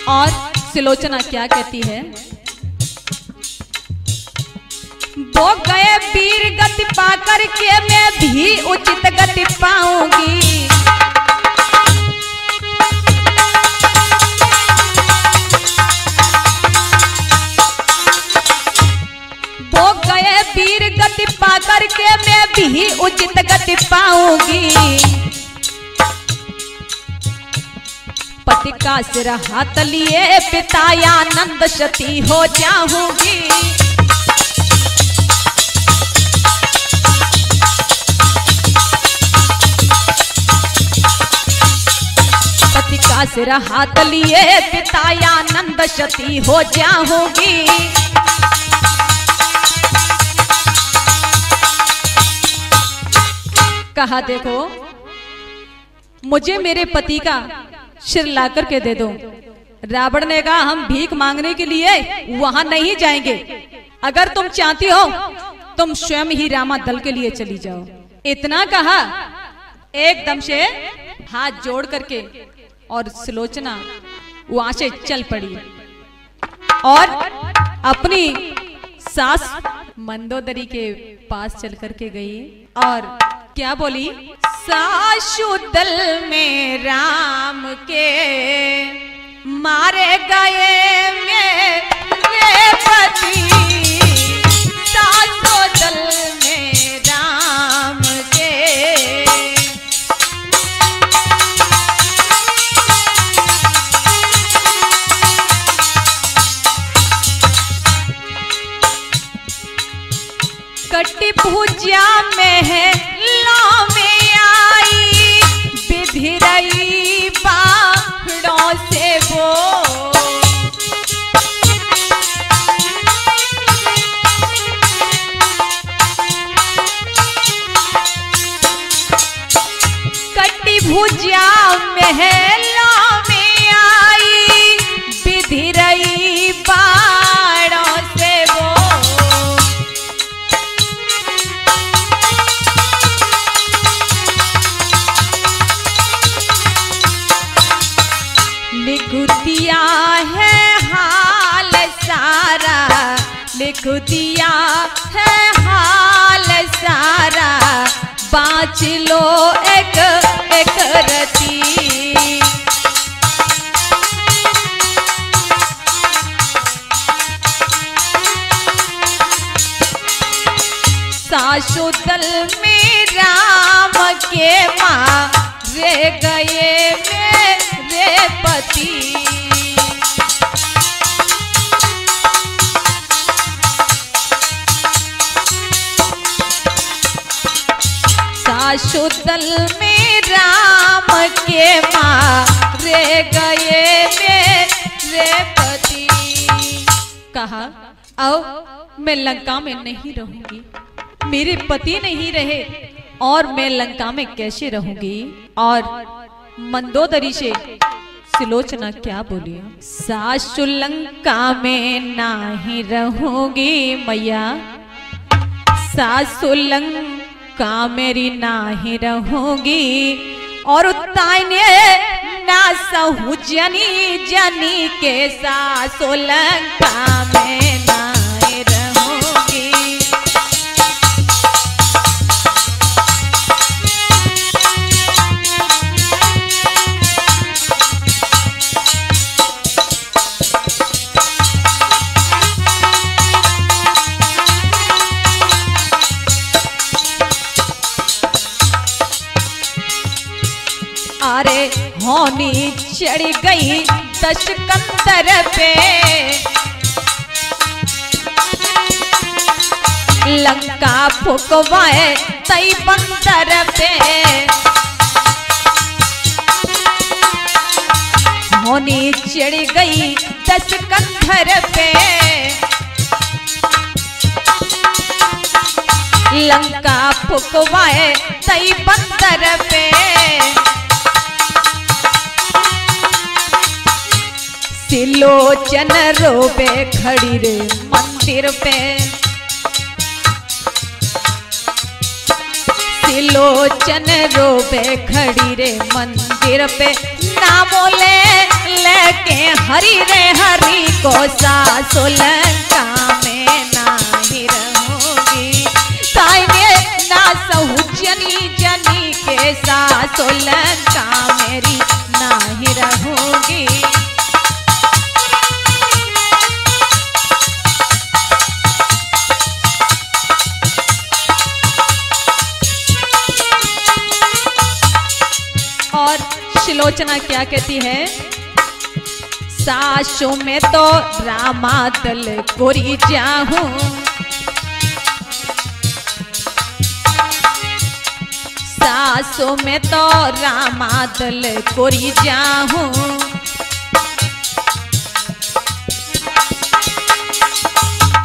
Speaker 1: और सुलोचना क्या कहती है? वो गए वीर गति पाकर के मैं भी उचित गति पाऊंगी। वो गए वीर गति पाकर के मैं भी उचित गति पाऊंगी। पति का सिर हाथ लिए पितायानंद सती हो जाऊंगी। पति का सिर हाथ लिए पितायानंद सती हो जाऊंगी। कहा देखो मुझे मेरे पति का सिर ला करके दे दो। रावण ने कहा हम भीख मांगने के लिए वहां नहीं जाएंगे, अगर तुम चाहती हो तुम स्वयं ही रामा दल के लिए चली जाओ। इतना कहा एकदम से हाथ जोड़ करके और सुलोचना वहां से चल पड़ी और अपनी सास मंदोदरी के पास चल करके गई और क्या बोली? सासु दल में राम के मारे गए मेरे पति। सासु दल में राम के कटी भुजा में है में आई विधि रही बाड़ों से वो। कटी भुजा महलों में आई विधि रही बाड़ों से वो। लिख दिया है हाल सारा, लिख दिया है हाल सारा, बाँच लो एक एक रती। सासु दल में राम के मारे गए मेरे पति। सासु दल में राम के मारे गए मेरे पति। कहा आओ मैं लंका में नहीं रहूंगी, मेरे पति नहीं रहे और मैं लंका में कैसे रहूंगी। और मंदोदरी से सुलोचना क्या बोली? सासु लंका में नहीं रहूंगी मैया, सासु लंका मेरी नहीं रहूंगी। और ताने ना सहू जनी जनी के सासु लंका में नहीं रहूंगी। अरे होनी चढ़ गई दशकंदर पे, लंका फुकवाए तई बंदर पे। होनी चढ़ गई दशकंदर पे, लंका फुकवाए तई बंदर पे। सिलोचन रोबे खड़ी रे मंदिर पे, शिलोचन रोबे खड़ी रे मंदिर पे, नामो लेके हरि रे हरि को, सासो लंका में नाही रहूंगी। ताइने ना सहू जनी जनी के, सासो लंका मेरी नाही रहूंगी। और शिलोचना क्या कहती है? सासों में तो रामादल कोरी जाहूं, सासों में तो रामादल कोरी जाहूं।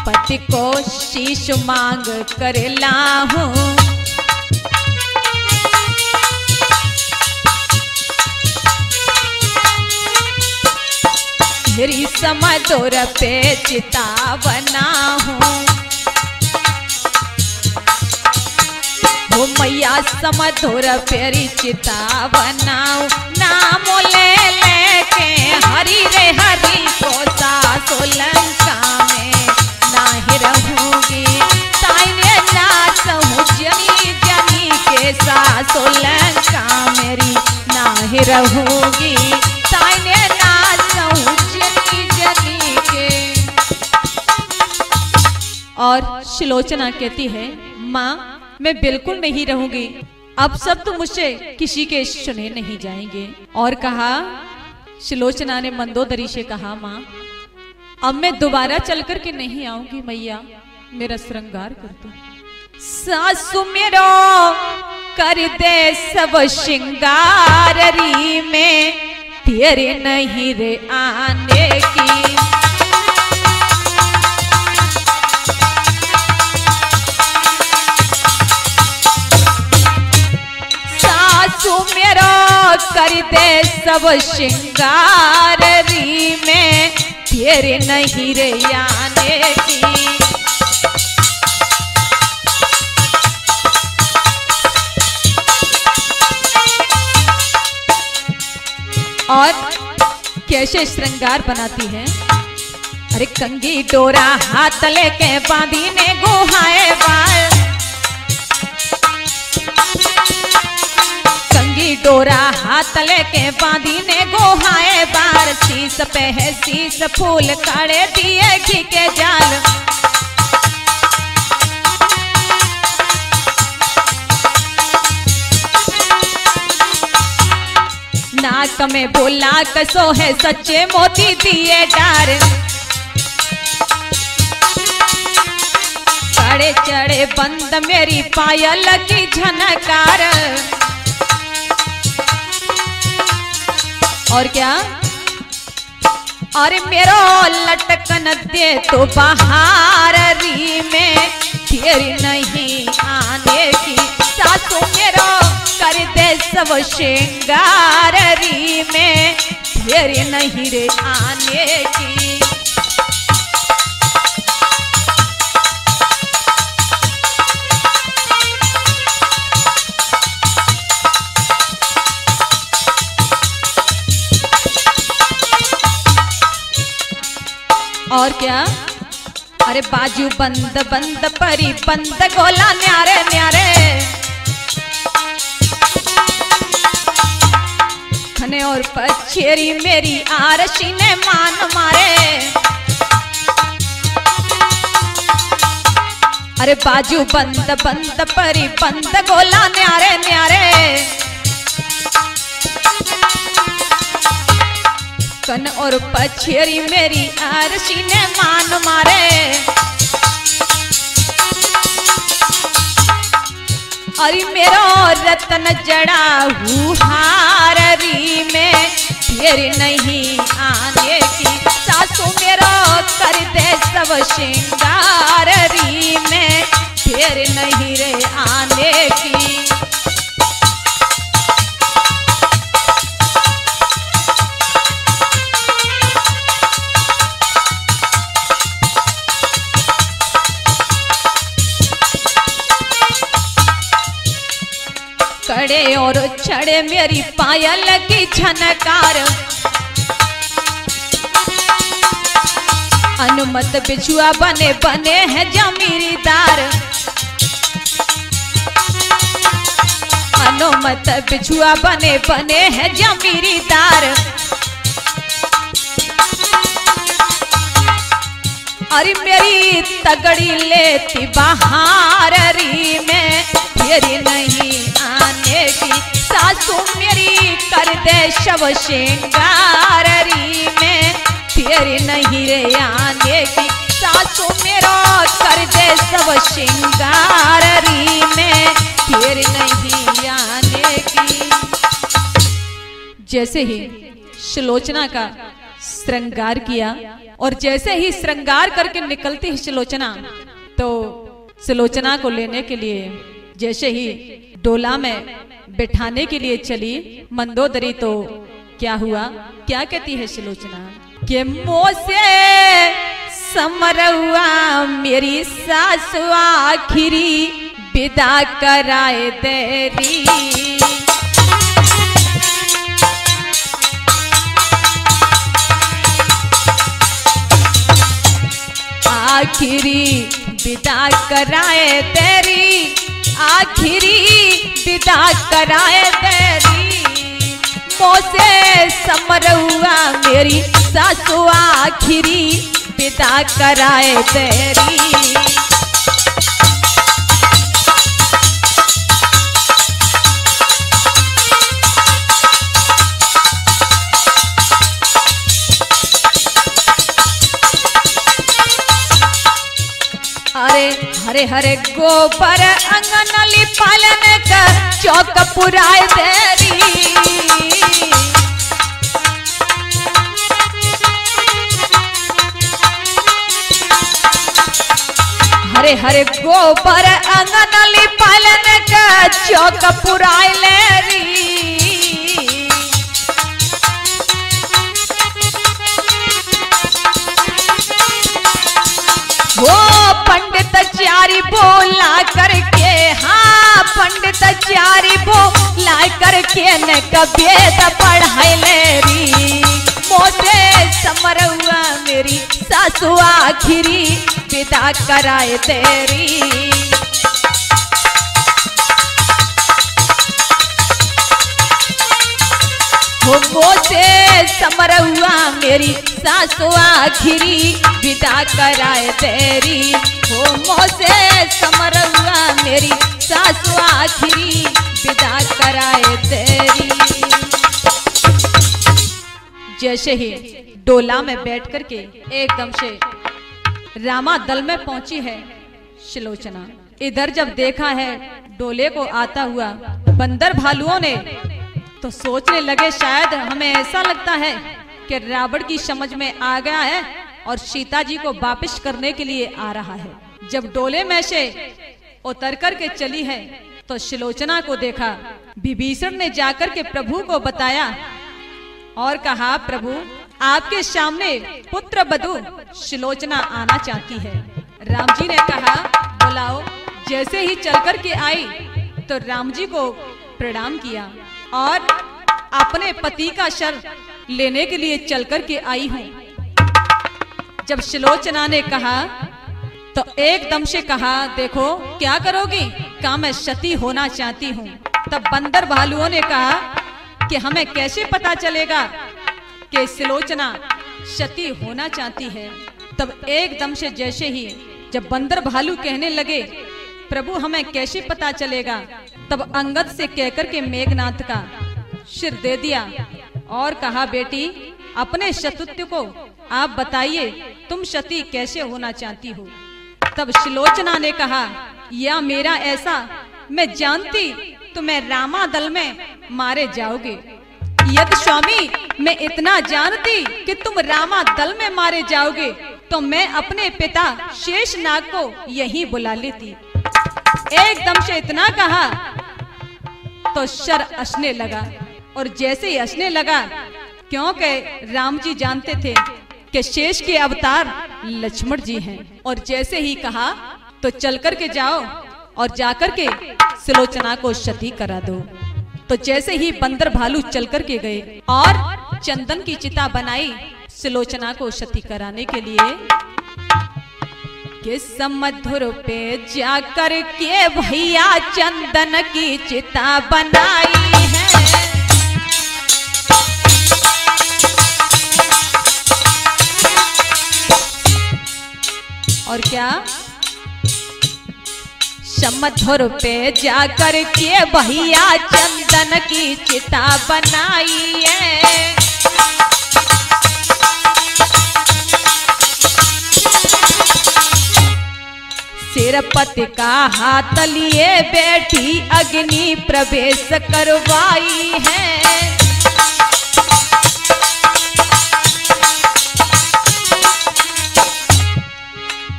Speaker 1: पति को शीश मांग कर लाहूं, मेरी समदोर पे चिता बना हूँ। वो मैया समदोर पेरी चिता बनाऊं, नाम लेके हरि रे हरि को, सासो लंका में नाही रहूंगी। ताइने ना सहू जनी जनी के, सासो लंका मेरी नाही रहूंगी। ताइने ना सहू और शिलोचना कहती है, माँ मैं बिल्कुल नहीं रहूंगी, अब सब तो मुझसे किसी के सुने नहीं जाएंगे। और कहा, शिलोचना ने मंदोदरी से कहा, माँ अब मैं दोबारा चल कर के नहीं आऊंगी, मैया मेरा श्रृंगार कर दो। सासु मेरो कर दे सब श्रृंगार री में, तेरे नहीं रे आने की। सासु मेरो कर दे सब श्रृंगार री में, तेरे नहीं रे आने की। और कैसे श्रृंगार बनाती है? अरे कंगी डोरा हाथ लेके बांधी ने गुहाए बाल, कंगी डोरा हाथ लेके बांधी ने गुहाए बार। शीश पे है शीश फूल काढ़े दिए घी के जाल, नाक में बोला कसो है सच्चे मोती दिए डार। चढ़े चढ़े बंद मेरी पायल की झनकार। और क्या? अरे मेरो लटकन दे तो बहार री में, तेरी नहीं आने की। सासू मेरो कर दे सब श्रृंगार री में, तेरी नहीं रे आने की। और क्या? अरे बाजू बंद बंद परी बंद गोला न्यारे न्यारे, खने और पछेरी मेरी आरशी ने मान मारे। अरे बाजू बंद बंद परी बंद गोला न्यारे न्यारे, कन और पछेरी मेरी आरशी ने मान मारे। अरे मेरो रतन जड़ा हार री में, तेरे नहीं आने की। सासू मेरो कर दे सब श्रृंगार री में, तेरे नहीं रे आने की। छड़े और छड़े मेरी पायल की झनकार। अनुमत बिछुआ बने बने हैं जमींदार। अनुमत बिछुआ बने बने हैं जमींदार। अरे मेरी तगड़ी लेती बहार री में फिर नहीं आने की। सासू मेरी कर दे शव श्रृंगार री में फिर नहीं रे आने की। सासू मेरा कर दे सब श्रृंगार री में फिर नहीं आने की। जैसे ही सुलोचना का श्रृंगार किया और जैसे ही श्रृंगार करके निकलती है सुलोचना, तो सुलोचना को लेने के लिए जैसे ही डोला में बिठाने के लिए चली मंदोदरी, तो क्या हुआ, क्या कहती है सुलोचना के मोह से समरवा मेरी सासु आखिरी विदा कराए देरी। आखिरी विदा कराए तेरी, आखिरी विदा कराए तेरी। मोसे समरवा मेरी सासु आखिरी विदा कराए तेरी। अरे हरे हरे गोबर अंगन लिपालन का चौक पुराए देरी। हरे हरे गोबर अंगन लिपालन का चौक पुराए लेरी। वो पंडित चारी बोला करके, हाँ पंडित चारी बोला करके न कवेद पढ़ाई लेरी। मोसे समरवा मेरी सासु आखिरी विदा कराए तेरी। हो मोसे समरवा मेरी सासु आखिरी विदा कराए तेरी। हो मोसे समरवा मेरी सासु आखिरी विदा कराए तेरी। जैसे ही डोला में बैठ करके एकदम से रामा दल में पहुंची है सुलोचना। इधर जब देखा है डोले को आता हुआ बंदर भालुओं ने, तो सोचने लगे शायद हमें ऐसा लगता है कि रावण की समझ में आ गया है और सीता जी को वापस करने के लिए आ रहा है। जब डोले में से उतर कर के चली है तो सुलोचना को देखा। विभीषण ने जाकर के प्रभु को बताया और कहा, प्रभु आपके सामने पुत्र वधू सुलोचना आना चाहती है। राम जी ने कहा, बुलाओ। जैसे ही चलकर के आई तो राम जी को प्रणाम किया और अपने पति का शर लेने के लिए चलकर के आई हूं। जब सुलोचना ने कहा तो एकदम से कहा, देखो क्या करोगी? कहा मैं सती होना चाहती हूं। तब बंदर भालुओं ने कहा कि हमें कैसे पता चलेगा कि सुलोचना सती होना चाहती है? तब एकदम से जैसे ही जब बंदर भालू कहने लगे, प्रभु हमें कैसे पता चलेगा? तब अंगद से कहकर के मेघनाथ का सिर दे दिया और कहा, बेटी अपने शत्रुत्व को आप बताइए, तुम सती कैसे होना चाहती हो? तब सुलोचना ने कहा, या मेरा ऐसा मैं जानती तो मैं रामा दल में मारे जाओगे। यदि स्वामी मैं इतना जानती कि तुम रामा दल में मारे जाओगे तो मैं अपने पिता शेषनाग को यहीं बुला लेती। एकदम से इतना कहा तो शर हंसने लगा, और जैसे ही हंसने लगा, क्योंकि राम जी जानते थे कि शेष के अवतार लक्ष्मण जी हैं, और जैसे ही कहा तो चल कर के जाओ और जाकर के सुलोचना को सती करा दो। तो जैसे ही बंदर भालू चल कर के गए और चंदन की चिता बनाई सुलोचना को सती कराने के लिए, कि समधुर पे जाकर के भैया चंदन की चिता बनाई है। और क्या, समधुर पे जाकर के भैया चंदन की चिता बनाई है। सिरपति का हाथ लिए बेटी अग्नि प्रवेश करवाई है।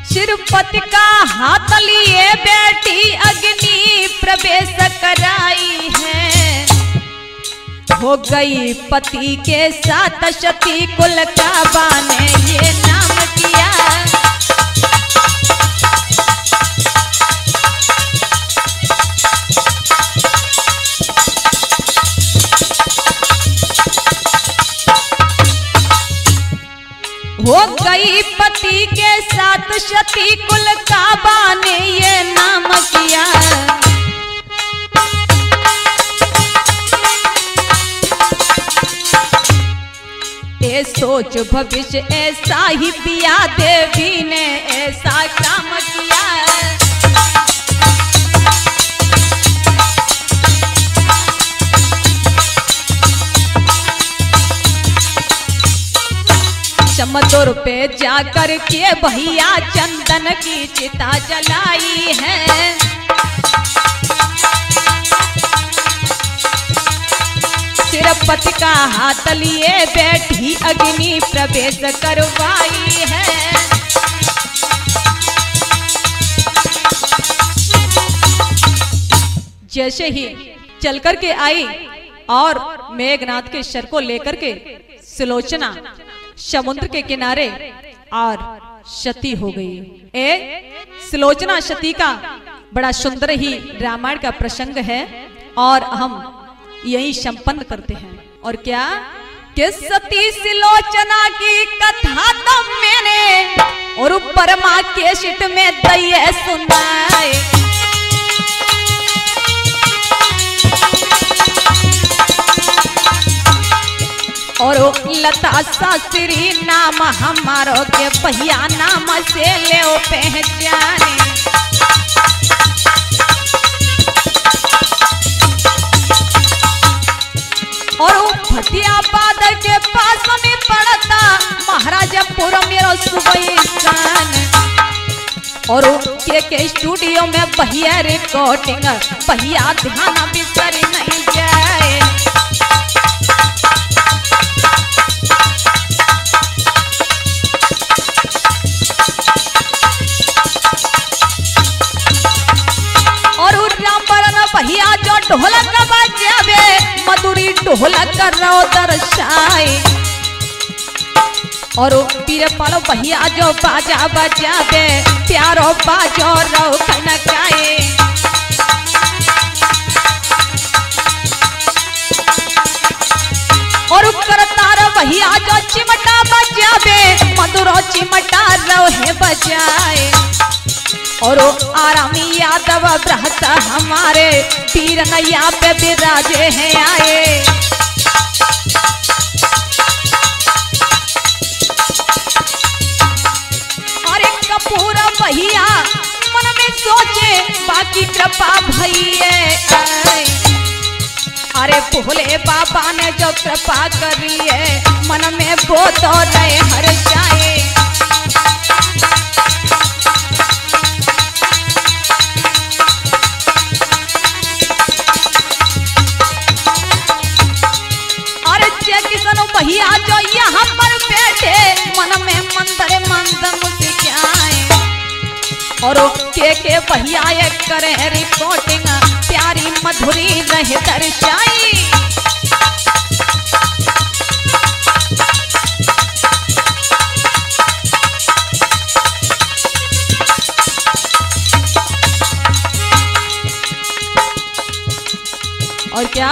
Speaker 1: सिरपति का हाथ लिए बेटी अग्नि प्रवेश कराई है। हो गई पति के साथ सती कुल काबा ने ये नाम किया। हो गई पति के साथ सती कुल काबा ने ये नाम किया। ये सोच भविष्य ऐसा ही पिया देवी ने ऐसा काम किया। समधुर पे जाकर के भैया चंदन की चिता जलाई है। सिरपति का हाथ लिए बैठी अग्नि प्रवेश करवाई है। जैसे ही चल कर के आई और मेघनाथ के शर को लेकर के सुलोचना समुद्र के किनारे और सती हो गई। सुलोचना सती का बड़ा सुंदर ही रामायण का प्रसंग है और हम यही संपन्न करते हैं। और क्या, कि सती सुलोचना की कथा तो मैंने और परमा के सिट में दये सुनाए। और लता शास्त्री नाम हमारो के पहिया नाम से ले पहचाने। और फतियाबाद के पास में पड़ता महाराजापुर मेरो सुबह स्थान। और के स्टूडियो में पहिया रिकॉर्डिंग पहिया ध्यान बिसर नहीं जाए। भैया जो ढोलक बजावे मधुरी ढोलक करो दर्शाए। और पीर पालो भैया जो बाजा बजावे प्यारो बाजो रो खनकाए। और करतार भैया जो चिमटा बजावे मधुरो चिमटा रो है बजाए। और आरामी यादव ब्रहत हमारे पीर नैया पे विराजे हैं आए। अरे कपूर भैया मन में सोचे बाकी कृपा भैये। अरे भोले बाबा ने जो कृपा करी है मन में वो तो रहे हर जाए। भैया जो यहाँ पर बैठे मन में मंदर मंद मुस्काए। और के भैया करे रिकॉर्डिंग प्यारी मधुरी रहे दर्शाई। और क्या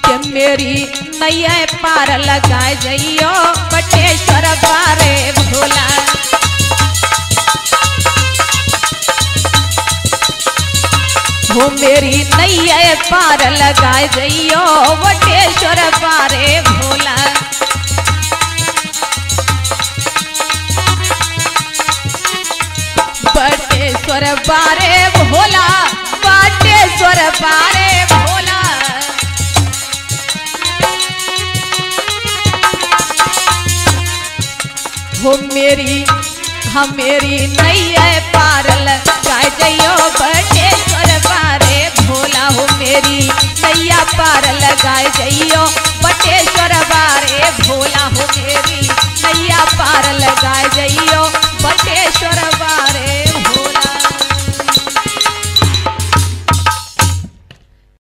Speaker 1: कि मेरी नैया पार लगाए जइयो बटेश्वर बारे भोला। हो मेरी नैया पार लगाए जइयो बटेश्वर बारे भोला। बटेश्वर बारे भोला, बटेश्वर बारे भोला। हो मेरी, हम मेरी नैया पार